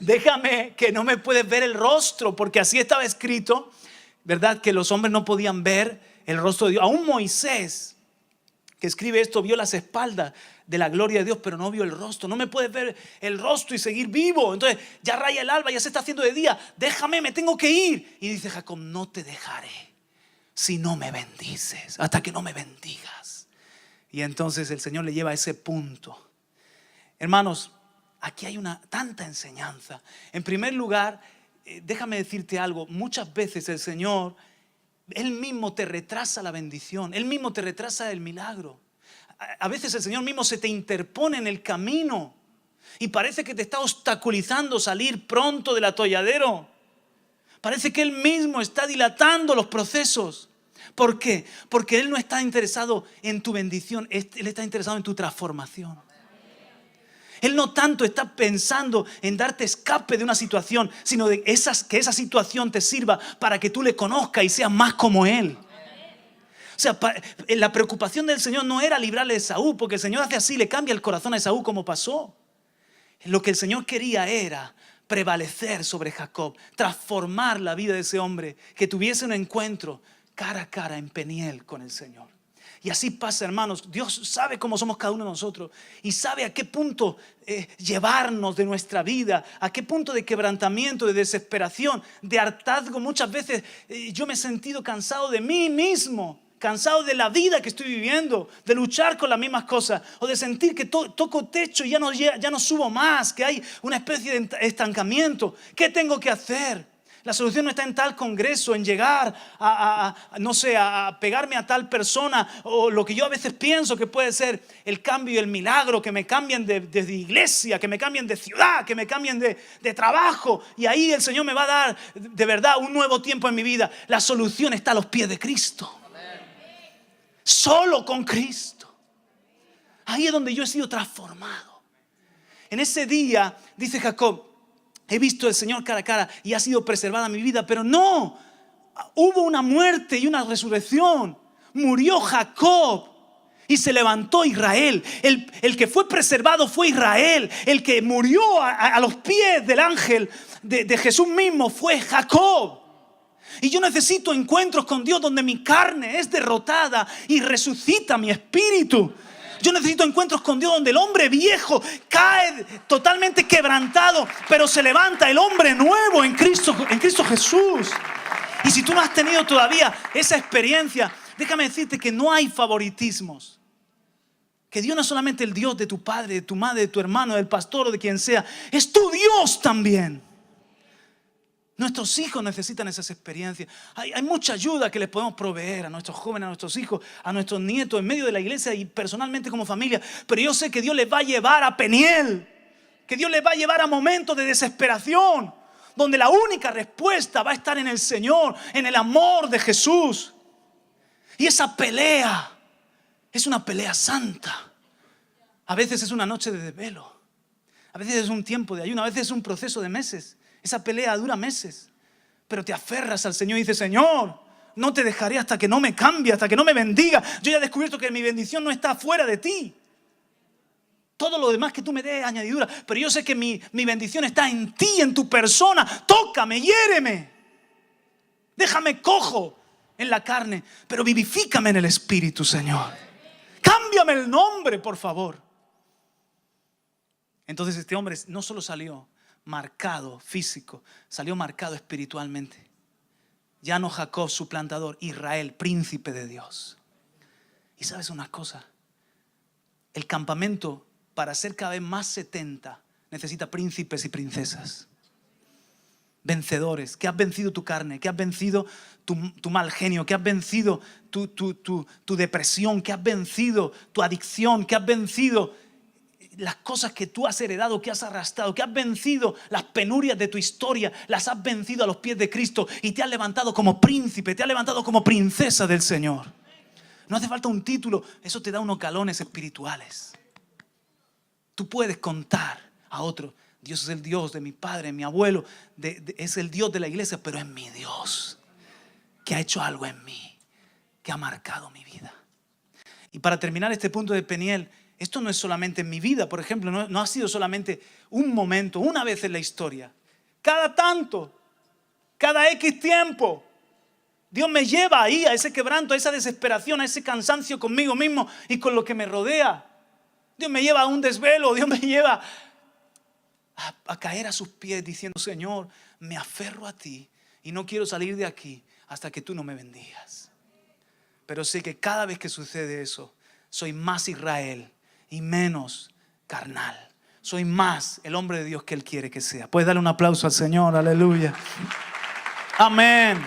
Déjame, que no me puedes ver el rostro, porque así estaba escrito, ¿verdad? Que los hombres no podían ver el rostro de Dios. Aún Moisés, que escribe esto, vio las espaldas de la gloria de Dios, pero no vio el rostro. No me puedes ver el rostro y seguir vivo. Entonces ya raya el alba, ya se está haciendo de día. Déjame, me tengo que ir. Y dice Jacob, no te dejaré si no me bendices, hasta que no me bendigas. Y entonces el Señor le lleva a ese punto. Hermanos, aquí hay tanta enseñanza. En primer lugar, déjame decirte algo. Muchas veces el Señor, Él mismo te retrasa la bendición. Él mismo te retrasa el milagro. A veces el Señor mismo se te interpone en el camino y parece que te está obstaculizando salir pronto del atolladero. Parece que Él mismo está dilatando los procesos. ¿Por qué? Porque Él no está interesado en tu bendición. Él está interesado en tu transformación. Él no tanto está pensando en darte escape de una situación, sino de que esa situación te sirva para que tú le conozcas y seas más como Él. O sea, la preocupación del Señor no era librarle de Esaú, porque el Señor hace así, le cambia el corazón a Esaú como pasó. Lo que el Señor quería era prevalecer sobre Jacob, transformar la vida de ese hombre, que tuviese un encuentro cara a cara en Peniel con el Señor. Y así pasa, hermanos. Dios sabe cómo somos cada uno de nosotros y sabe a qué punto llevarnos de nuestra vida, a qué punto de quebrantamiento, de desesperación, de hartazgo. Muchas veces yo me he sentido cansado de mí mismo, cansado de la vida que estoy viviendo, de luchar con las mismas cosas, o de sentir que toco techo y ya no subo más, que hay una especie de estancamiento. ¿Qué tengo que hacer? La solución no está en tal congreso, en llegar a pegarme a tal persona, o lo que yo a veces pienso que puede ser el cambio y el milagro, que me cambien de iglesia, que me cambien de ciudad, que me cambien de trabajo, y ahí el Señor me va a dar de verdad un nuevo tiempo en mi vida. La solución está a los pies de Cristo. Solo con Cristo. Ahí es donde yo he sido transformado. En ese día, dice Jacob, he visto al Señor cara a cara y ha sido preservada mi vida. Pero no, hubo una muerte y una resurrección. Murió Jacob y se levantó Israel. El que fue preservado fue Israel. El que murió a los pies del ángel de Jesús mismo fue Jacob. Y yo necesito encuentros con Dios donde mi carne es derrotada y resucita mi espíritu. Yo necesito encuentros con Dios donde el hombre viejo cae totalmente quebrantado, pero se levanta el hombre nuevo en Cristo Jesús. Y si tú no has tenido todavía esa experiencia, déjame decirte que no hay favoritismos. Que Dios no es solamente el Dios de tu padre, de tu madre, de tu hermano, del pastor o de quien sea. Es tu Dios también. Nuestros hijos necesitan esas experiencias. Hay mucha ayuda que les podemos proveer a nuestros jóvenes, a nuestros hijos, a nuestros nietos en medio de la iglesia y personalmente como familia. Pero yo sé que Dios les va a llevar a Peniel, que Dios les va a llevar a momentos de desesperación, donde la única respuesta va a estar en el Señor, en el amor de Jesús. Y esa pelea es una pelea santa. A veces es una noche de desvelo, a veces es un tiempo de ayuno, a veces es un proceso de meses. Esa pelea dura meses, pero te aferras al Señor y dices: Señor, no te dejaré hasta que no me cambie, hasta que no me bendiga. Yo ya he descubierto que mi bendición no está fuera de ti. Todo lo demás que tú me des es añadidura, pero yo sé que mi bendición está en ti, en tu persona. Tócame, hiéreme, déjame cojo en la carne, pero vivifícame en el espíritu, Señor. Cámbiame el nombre, por favor. Entonces este hombre no solo salió marcado físico, salió marcado espiritualmente. Ya no Jacob suplantador, Israel príncipe de Dios. Y sabes una cosa, el campamento para ser cada vez más 70 necesita príncipes y princesas, vencedores, que has vencido tu carne, que has vencido tu mal genio, que has vencido tu depresión, que has vencido tu adicción, que has vencido las cosas que tú has heredado, que has arrastrado, que has vencido las penurias de tu historia, las has vencido a los pies de Cristo y te has levantado como príncipe, te has levantado como princesa del Señor. No hace falta un título, eso te da unos galones espirituales. Tú puedes contar a otros: Dios es el Dios de mi padre, mi abuelo, es el Dios de la iglesia, pero es mi Dios, que ha hecho algo en mí, que ha marcado mi vida. Y para terminar este punto de Peniel, esto no es solamente en mi vida, por ejemplo, no ha sido solamente un momento, una vez en la historia. Cada tanto, cada X tiempo, Dios me lleva ahí a ese quebranto, a esa desesperación, a ese cansancio conmigo mismo y con lo que me rodea. Dios me lleva a un desvelo, Dios me lleva a caer a sus pies diciendo: Señor, me aferro a ti y no quiero salir de aquí hasta que tú no me bendigas. Pero sé que cada vez que sucede eso, soy más Israel y menos carnal. Soy más el hombre de Dios que Él quiere que sea. Puedes darle un aplauso al Señor, aleluya. Amén.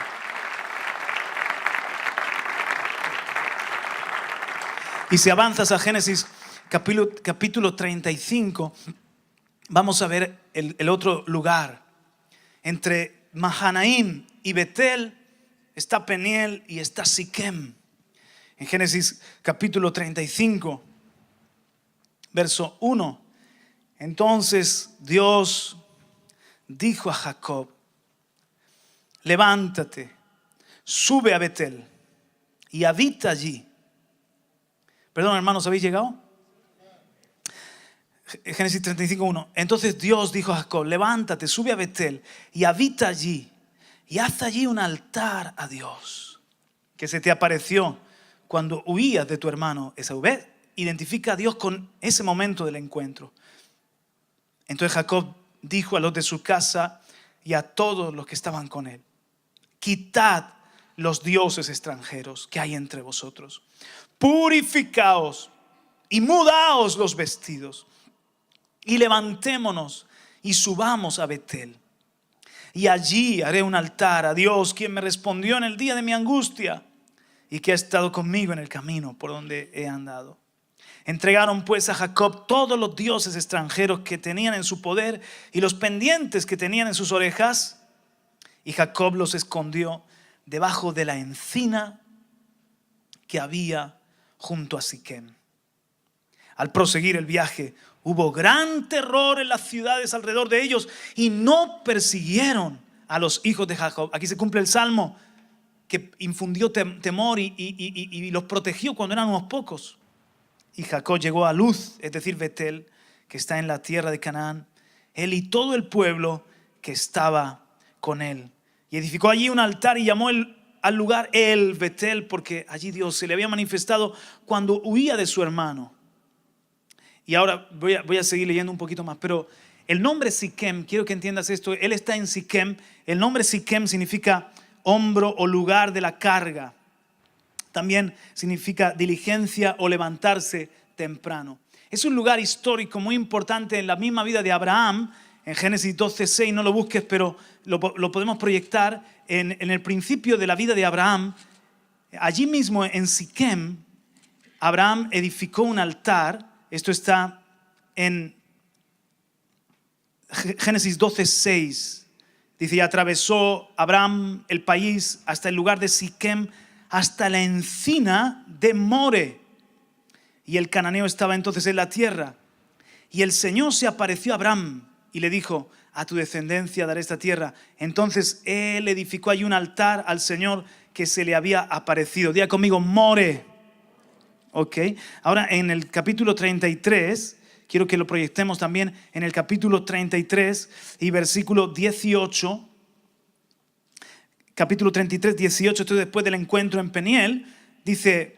Y si avanzas a Génesis capítulo 35, vamos a ver el otro lugar. Entre Mahanaim y Betel está Peniel y está Siquem. En Génesis capítulo 35, verso 1, Entonces Dios dijo a Jacob: levántate, sube a Betel y habita allí. Perdón, hermanos, ¿habéis llegado? Génesis 35:1. Entonces Dios dijo a Jacob: levántate, sube a Betel y habita allí y haz allí un altar a Dios, que se te apareció cuando huías de tu hermano Esaú. ¿Ves? Identifica a Dios con ese momento del encuentro. Entonces Jacob dijo a los de su casa y a todos los que estaban con él: quitad los dioses extranjeros que hay entre vosotros, purificaos y mudaos los vestidos, y levantémonos y subamos a Betel. Y allí haré un altar a Dios, quien me respondió en el día de mi angustia y que ha estado conmigo en el camino por donde he andado. Entregaron pues a Jacob todos los dioses extranjeros que tenían en su poder y los pendientes que tenían en sus orejas, y Jacob los escondió debajo de la encina que había junto a Siquem. Al proseguir el viaje, hubo gran terror en las ciudades alrededor de ellos y no persiguieron a los hijos de Jacob. Aquí se cumple el salmo que infundió temor y los protegió cuando eran unos pocos. Y Jacob llegó a Luz, es decir, Betel, que está en la tierra de Canaán, él y todo el pueblo que estaba con él. Y edificó allí un altar y llamó al lugar El Betel, porque allí Dios se le había manifestado cuando huía de su hermano. Y ahora voy a seguir leyendo un poquito más, pero el nombre Siquem, quiero que entiendas esto, él está en Siquem. El nombre Siquem significa hombro o lugar de la carga. También significa diligencia o levantarse temprano. Es un lugar histórico muy importante en la misma vida de Abraham. En Génesis 12:6, no lo busques, pero lo podemos proyectar en el principio de la vida de Abraham. Allí mismo en Siquem, Abraham edificó un altar. Esto está en Génesis 12:6. Dice: y atravesó Abraham el país hasta el lugar de Siquem, hasta la encina de More. Y el cananeo estaba entonces en la tierra. Y el Señor se apareció a Abraham y le dijo: a tu descendencia daré esta tierra. Entonces él edificó allí un altar al Señor que se le había aparecido. Diga conmigo: More. Ok. Ahora en el capítulo 33, quiero que lo proyectemos también en el capítulo 33 y versículo 18. Capítulo 33, 18, esto después del encuentro en Peniel, dice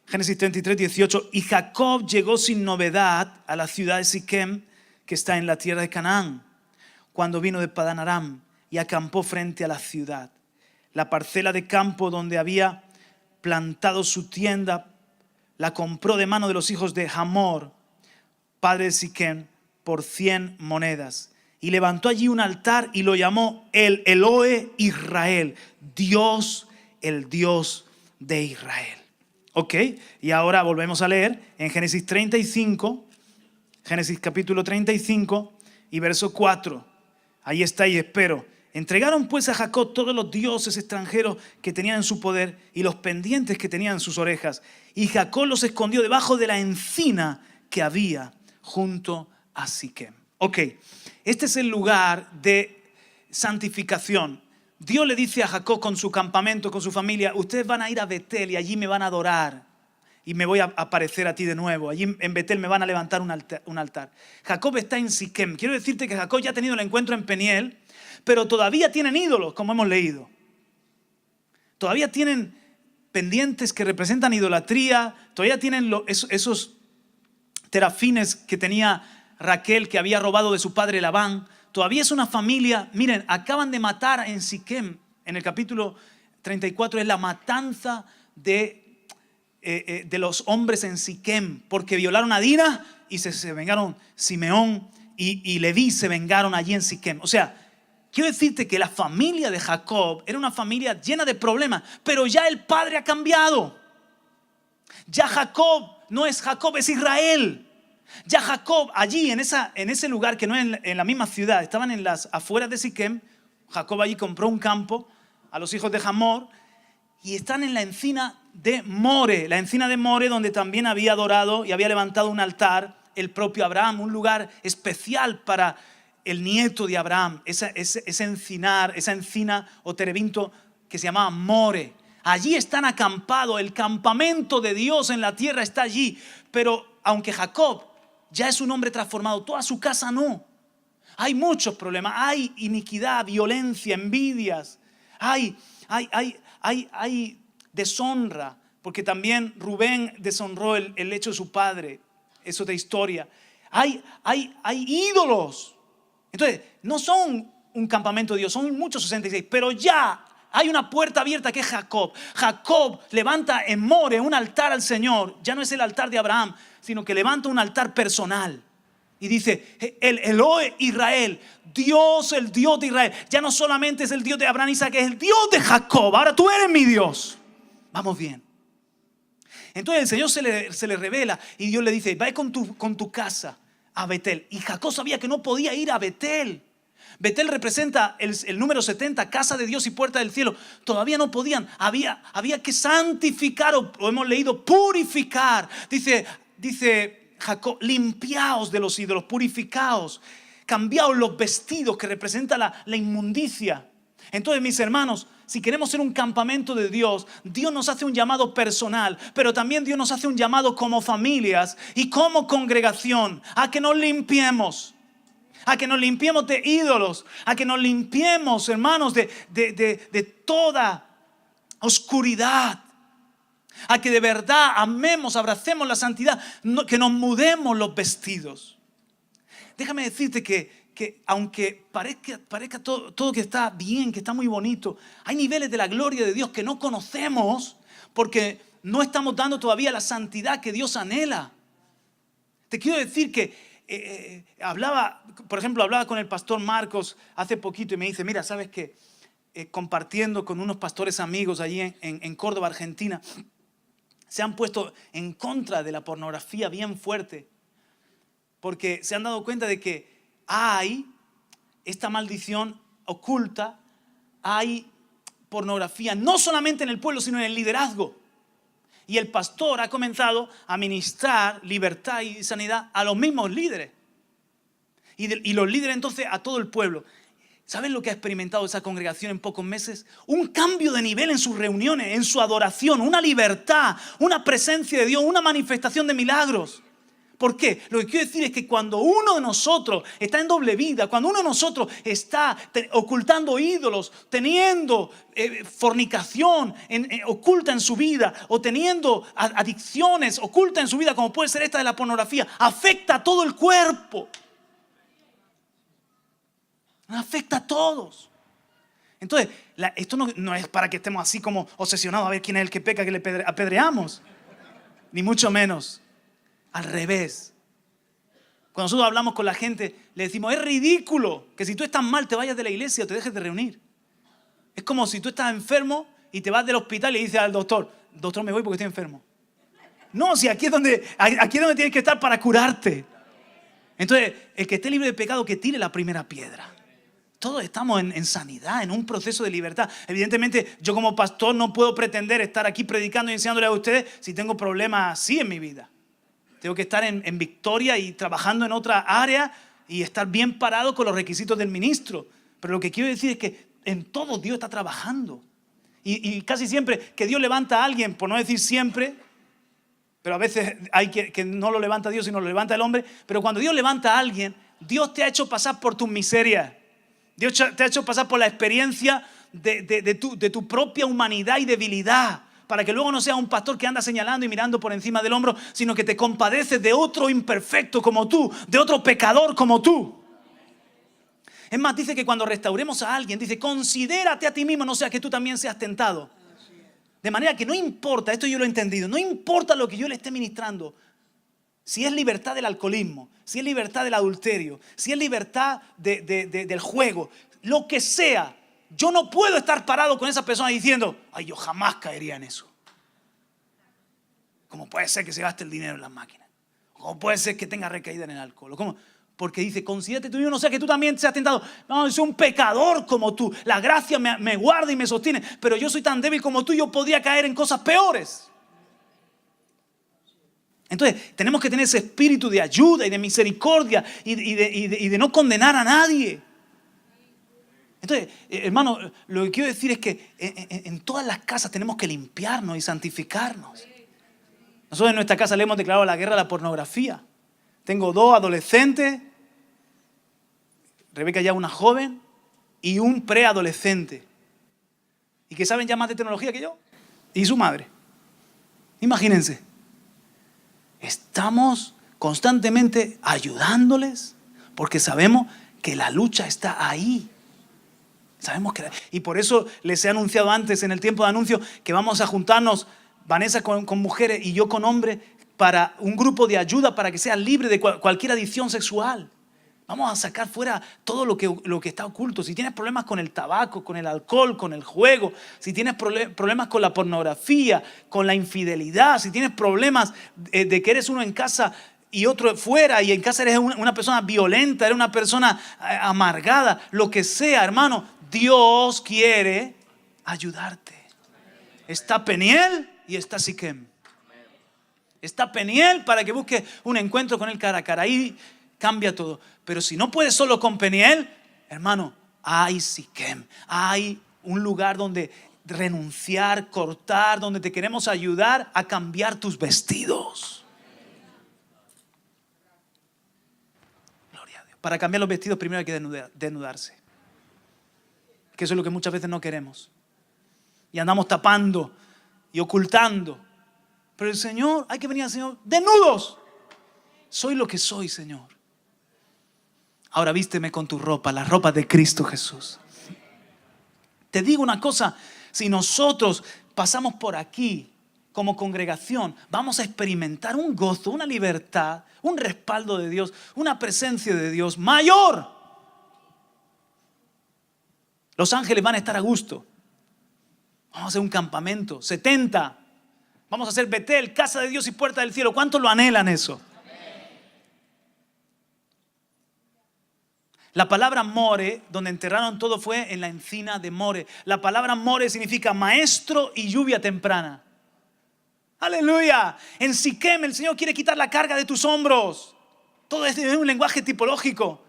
Génesis 33, 18, y Jacob llegó sin novedad a la ciudad de Siquem, que está en la tierra de Canaán, cuando vino de Padán Aram y acampó frente a la ciudad. La parcela de campo donde había plantado su tienda la compró de mano de los hijos de Hamor, padre de Siquem, por 100 monedas. Y levantó allí un altar y lo llamó el Elohe Israel, Dios, el Dios de Israel. Ok, y ahora volvemos a leer en Génesis 35, Génesis capítulo 35 y verso 4. Ahí está, y espero. Entregaron pues a Jacob todos los dioses extranjeros que tenían en su poder y los pendientes que tenían en sus orejas. Y Jacob los escondió debajo de la encina que había junto a Siquem. Ok, este es el lugar de santificación. Dios le dice a Jacob con su campamento, con su familia: ustedes van a ir a Betel y allí me van a adorar y me voy a aparecer a ti de nuevo. Allí en Betel me van a levantar un altar. Jacob está en Siquem. Quiero decirte que Jacob ya ha tenido el encuentro en Peniel, pero todavía tienen ídolos, como hemos leído. Todavía tienen pendientes que representan idolatría. Todavía tienen esos terafines que tenía Raquel, que había robado de su padre Labán. Todavía es una familia. Miren, acaban de matar en Siquem. En el capítulo 34 es la matanza de los hombres en Siquem, porque violaron a Dina y se vengaron. Simeón y Leví se vengaron allí en Siquem. O sea, quiero decirte que la familia de Jacob era una familia llena de problemas, pero ya el padre ha cambiado. Ya Jacob no es Jacob, es Israel. Ya Jacob allí en ese lugar, que no es en la misma ciudad, estaban en las afueras de Siquem. Jacob allí compró un campo a los hijos de Hamor y están en la encina de More. La encina de More, donde también había adorado y había levantado un altar el propio Abraham, un lugar especial para el nieto de Abraham, esa encina o terebinto que se llamaba More. Allí están acampados, el campamento de Dios en la tierra está allí. Pero aunque Jacob ya es un hombre transformado, toda su casa no. Hay muchos problemas, hay iniquidad, violencia, envidias, hay deshonra, porque también Rubén deshonró el hecho de su padre. Es otra historia. Hay ídolos. Entonces, no son un campamento de Dios, son muchos 66, pero ya hay una puerta abierta que es Jacob. Jacob levanta en More un altar al Señor. Ya no es el altar de Abraham, sino que levanta un altar personal. Y dice, el Elohe Israel, Dios, el Dios de Israel. Ya no solamente es el Dios de Abraham y Isaac, es el Dios de Jacob. Ahora tú eres mi Dios. Vamos bien. Entonces el Señor se le revela y Dios le dice, ve con tu casa a Betel. Y Jacob sabía que no podía ir a Betel. Betel representa el número 70, casa de Dios y puerta del cielo. Todavía no podían, había que santificar, o hemos leído purificar. Dice Jacob, limpiaos de los ídolos, purificaos, cambiaos los vestidos que representan la inmundicia. Entonces, mis hermanos, si queremos ser un campamento de Dios, Dios nos hace un llamado personal, pero también Dios nos hace un llamado como familias y como congregación a que nos limpiemos. A que nos limpiemos de ídolos, a que nos limpiemos, hermanos, de toda oscuridad, a que de verdad amemos, abracemos la santidad, que nos mudemos los vestidos. Déjame decirte que aunque parezca todo que está bien, que está muy bonito, hay niveles de la gloria de Dios que no conocemos porque no estamos dando todavía la santidad que Dios anhela. Te quiero decir que hablaba con el pastor Marcos hace poquito y me dice, mira, ¿sabes qué? Compartiendo con unos pastores amigos allí en Córdoba, Argentina, se han puesto en contra de la pornografía bien fuerte, porque se han dado cuenta de que hay esta maldición oculta, hay pornografía, no solamente en el pueblo, sino en el liderazgo. Y el pastor ha comenzado a ministrar libertad y sanidad a los mismos líderes. Y los líderes entonces a todo el pueblo. ¿Saben lo que ha experimentado esa congregación en pocos meses? Un cambio de nivel en sus reuniones, en su adoración, una libertad, una presencia de Dios, una manifestación de milagros. ¿Por qué? Lo que quiero decir es que cuando uno de nosotros está en doble vida, cuando uno de nosotros está ocultando ídolos, teniendo fornicación oculta en su vida, o teniendo adicciones ocultas en su vida, como puede ser esta de la pornografía, afecta a todo el cuerpo. Afecta a todos. Entonces, esto no es para que estemos así como obsesionados a ver quién es el que peca, que le apedreamos. Ni mucho menos. Al revés. Cuando nosotros hablamos con la gente, le decimos, es ridículo que si tú estás mal te vayas de la iglesia o te dejes de reunir. Es como si tú estás enfermo y te vas del hospital y dices al doctor, me voy porque estoy enfermo. No, si aquí es donde tienes que estar para curarte. Entonces, el que esté libre de pecado, que tire la primera piedra. Todos estamos en sanidad, en un proceso de libertad. Evidentemente, yo como pastor no puedo pretender estar aquí predicando y enseñándole a ustedes si tengo problemas así en mi vida. Tengo que estar en victoria y trabajando en otra área y estar bien parado con los requisitos del ministro. Pero lo que quiero decir es que en todo Dios está trabajando. Y casi siempre que Dios levanta a alguien, por no decir siempre, pero a veces hay que no lo levanta Dios, sino lo levanta el hombre. Pero cuando Dios levanta a alguien, Dios te ha hecho pasar por tus miserias. Dios te ha hecho pasar por la experiencia de tu propia humanidad y debilidad. Para que luego no seas un pastor que anda señalando y mirando por encima del hombro, sino que te compadeces de otro imperfecto como tú, de otro pecador como tú. Es más, dice que cuando restauremos a alguien, dice, considérate a ti mismo, no sea que tú también seas tentado. De manera que no importa, esto yo lo he entendido, no importa lo que yo le esté ministrando, si es libertad del alcoholismo, si es libertad del adulterio, si es libertad del juego, lo que sea. Yo no puedo estar parado con esa persona diciendo, ay, yo jamás caería en eso. ¿Cómo puede ser que se gaste el dinero en las máquinas? ¿Cómo puede ser que tenga recaída en el alcohol? ¿Cómo? Porque dice, considérate tú mismo, no sea que tú también seas tentado. No, soy un pecador como tú. La gracia me guarda y me sostiene. Pero yo soy tan débil como tú, yo podría caer en cosas peores. Entonces, tenemos que tener ese espíritu de ayuda y de misericordia y de no condenar a nadie. Entonces, hermano, lo que quiero decir es que en todas las casas tenemos que limpiarnos y santificarnos. Nosotros en nuestra casa le hemos declarado la guerra a la pornografía. Tengo 2 adolescentes, Rebeca ya una joven y un preadolescente. ¿Y que saben ya más de tecnología que yo? Y su madre. Imagínense. Estamos constantemente ayudándoles porque sabemos que la lucha está ahí. Y por eso les he anunciado antes en el tiempo de anuncio que vamos a juntarnos, Vanessa con mujeres y yo con hombres, para un grupo de ayuda para que seas libre de cualquier adicción sexual. Vamos a sacar fuera todo lo que está oculto. Si tienes problemas con el tabaco, con el alcohol, con el juego, si tienes problemas con la pornografía, con la infidelidad, si tienes problemas de que eres uno en casa y otro fuera, y en casa eres una persona violenta, eres una persona amargada, lo que sea, hermano, Dios quiere ayudarte. Está Peniel y está Siquem. Está Peniel para que busques un encuentro con él cara a cara. Ahí cambia todo. Pero si no puedes solo con Peniel, hermano, hay Siquem. Hay un lugar donde renunciar, cortar, donde te queremos ayudar a cambiar tus vestidos. Gloria a Dios. Para cambiar los vestidos primero hay que desnudarse. Que eso es lo que muchas veces no queremos. Y andamos tapando y ocultando. Pero el Señor, hay que venir al Señor desnudos. Soy lo que soy, Señor. Ahora vísteme con tu ropa, la ropa de Cristo Jesús. Te digo una cosa, si nosotros pasamos por aquí como congregación, vamos a experimentar un gozo, una libertad, un respaldo de Dios, una presencia de Dios mayor. Los ángeles van a estar a gusto. Vamos a hacer un campamento, 70. Vamos a hacer Betel, casa de Dios y puerta del cielo. ¿Cuántos lo anhelan eso? La palabra More, donde enterraron todo, fue en la encina de More. La palabra More significa maestro y lluvia temprana. Aleluya. En Siquem el Señor quiere quitar la carga de tus hombros. Todo esto es un lenguaje tipológico.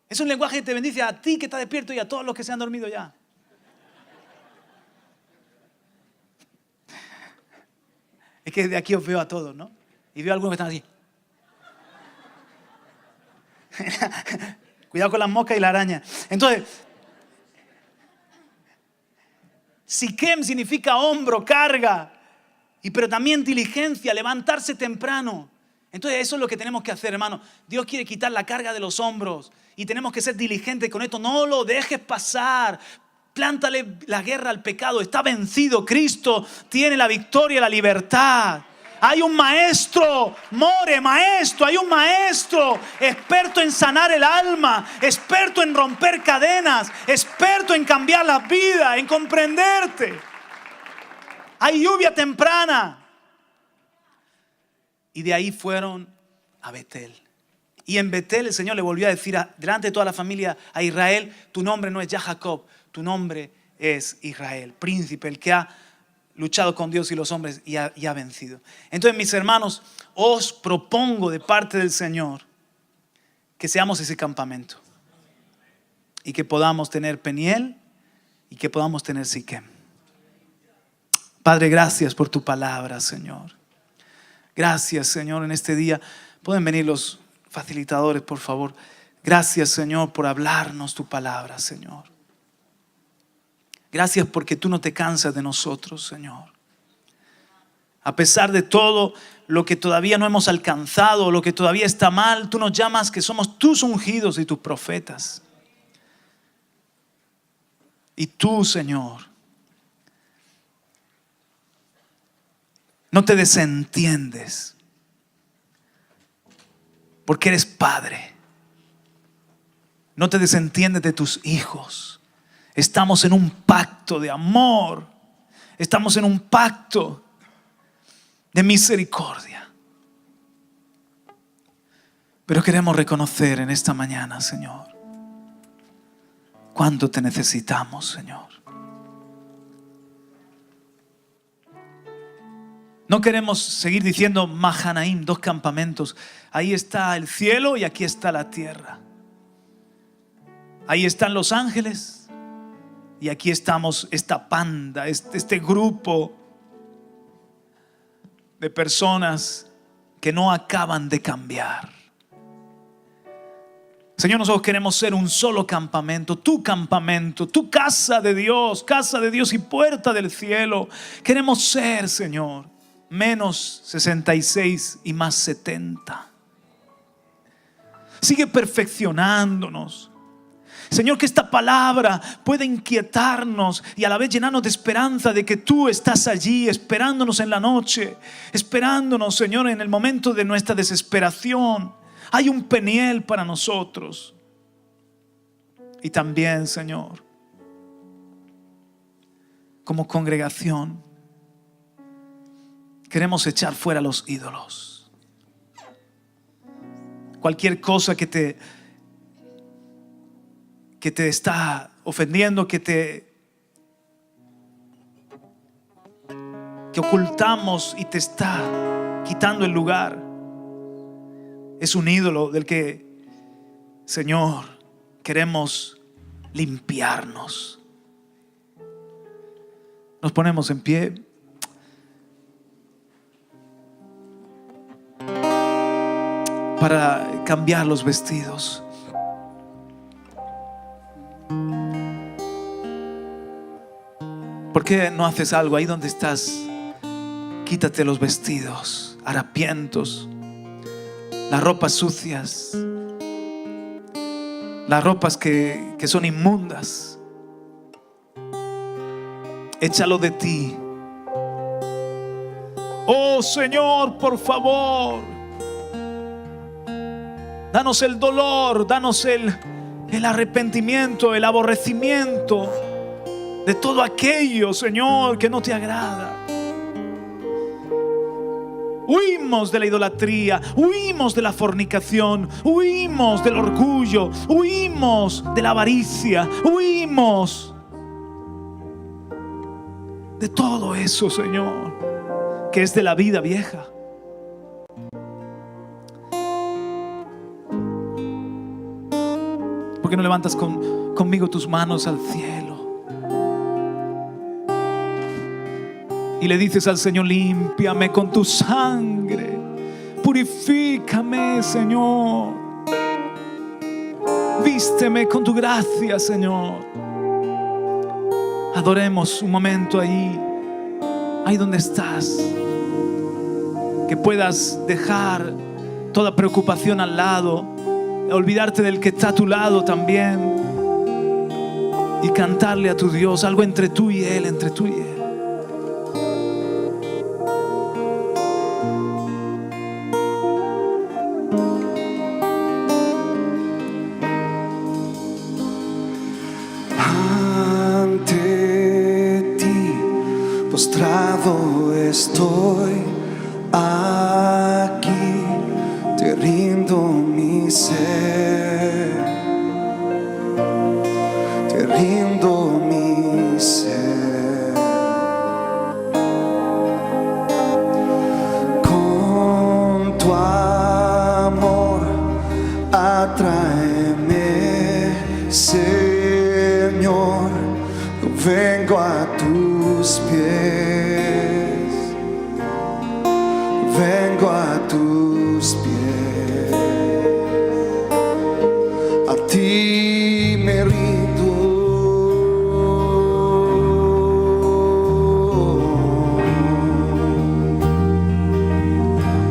Es un lenguaje que te bendice a ti que estás despierto y a todos los que se han dormido ya. Es que de aquí os veo a todos, ¿no? Y veo a algunos que están así. Cuidado con las moscas y la araña. Entonces, Siquem significa hombro, carga, pero también diligencia, levantarse temprano. Entonces eso es lo que tenemos que hacer, hermano. Dios quiere quitar la carga de los hombros y tenemos que ser diligentes con esto. No lo dejes pasar. Plántale la guerra al pecado. Está vencido. Cristo tiene la victoria, la libertad. Hay un maestro, More, maestro. Hay un maestro experto en sanar el alma, experto en romper cadenas, experto en cambiar la vida, en comprenderte. Hay lluvia temprana. Y de ahí fueron a Betel. Y en Betel el Señor le volvió a decir delante de toda la familia a Israel: tu nombre no es ya Jacob, tu nombre es Israel, príncipe, el que ha luchado con Dios y los hombres y ha vencido. Entonces, mis hermanos, os propongo de parte del Señor que seamos ese campamento y que podamos tener Peniel y que podamos tener Siquem. Padre, gracias por tu palabra, Señor. Gracias, Señor, en este día. Pueden venir los facilitadores, por favor. Gracias, Señor, por hablarnos tu palabra, Señor. Gracias porque tú no te cansas de nosotros, Señor. A pesar de todo lo que todavía no hemos alcanzado, lo que todavía está mal, tú nos llamas que somos tus ungidos y tus profetas. Y tú, Señor, no te desentiendes porque eres padre. No te desentiendes de tus hijos. Estamos en un pacto de amor. Estamos en un pacto de misericordia. Pero queremos reconocer en esta mañana, Señor, cuánto te necesitamos, Señor. No queremos seguir diciendo Mahanaim, 2 campamentos. Ahí está el cielo y aquí está la tierra. Ahí están los ángeles y aquí estamos esta panda, este grupo de personas que no acaban de cambiar. Señor, nosotros queremos ser un solo campamento, tu casa de Dios y puerta del cielo. Queremos ser, Señor, menos 66 y más 70. Sigue perfeccionándonos. Señor, que esta palabra pueda inquietarnos y a la vez llenarnos de esperanza de que tú estás allí esperándonos en la noche, esperándonos, Señor, en el momento de nuestra desesperación. Hay un Peniel para nosotros. Y también, Señor, como congregación, queremos echar fuera los ídolos. Cualquier cosa que te está ofendiendo, que ocultamos y te está quitando el lugar, es un ídolo del que, Señor, queremos limpiarnos. Nos ponemos en pie. Para cambiar los vestidos. ¿Por qué no haces algo ahí donde estás? Quítate los vestidos, harapientos, las ropas sucias, las ropas que son inmundas. Échalo de ti. Oh Señor, por favor, danos el dolor, danos el arrepentimiento, el aborrecimiento de todo aquello, Señor, que no te agrada. Huimos de la idolatría, huimos de la fornicación, huimos del orgullo, huimos de la avaricia, huimos de todo eso, Señor, que es de la vida vieja. ¿Por qué no levantas conmigo tus manos al cielo? Y le dices al Señor: límpiame con tu sangre, purifícame, Señor, vísteme con tu gracia, Señor. Adoremos un momento ahí donde estás, que puedas dejar toda preocupación al lado, olvidarte del que está a tu lado también, y cantarle a tu Dios algo entre tú y Él, entre tú y Él. Postrado estoy aquí, te rindo mi ser, te rindo mi ser. Con tu amor atráeme, Señor, yo vengo a tus pies, vengo a tus pies, a ti me rindo.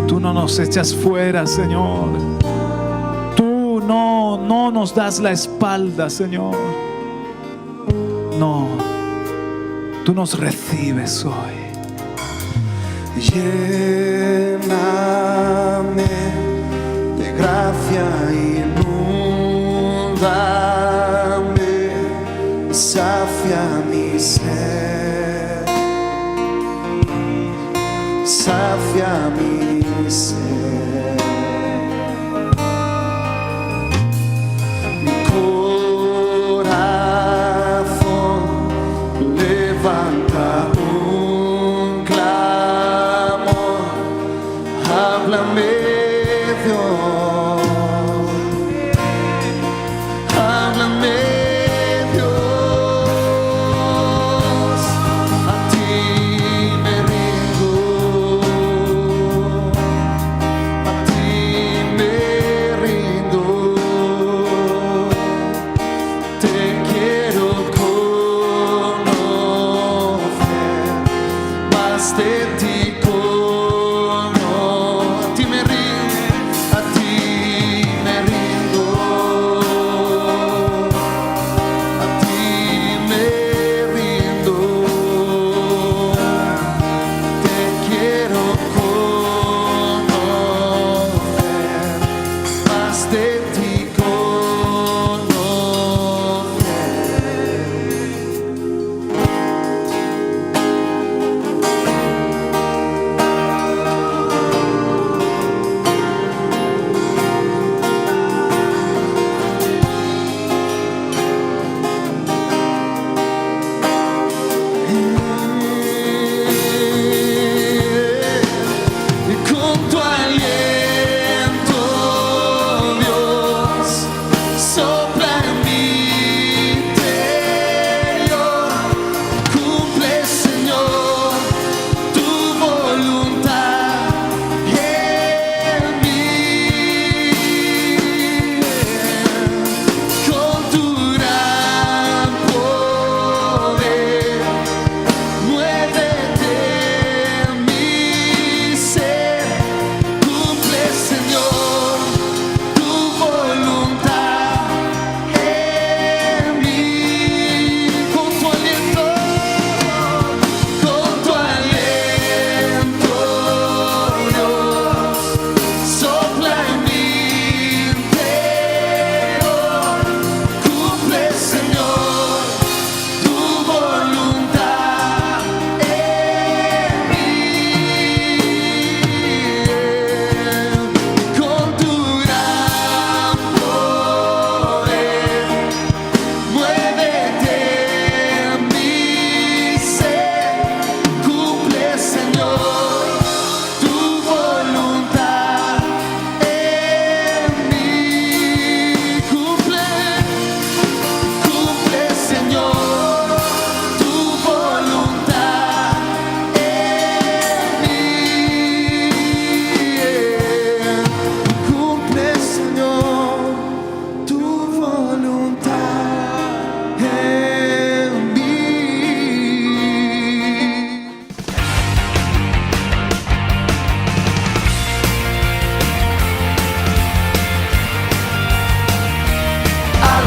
Tú no nos echas fuera, Señor. Tú no nos das la espalda, Señor. No. Tú nos recibes hoy. Lléname de gracia, inúndame, safia mi ser, safia mi ser. Mi corazón levanta un clamor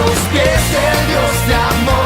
tus pies el Dios de amor.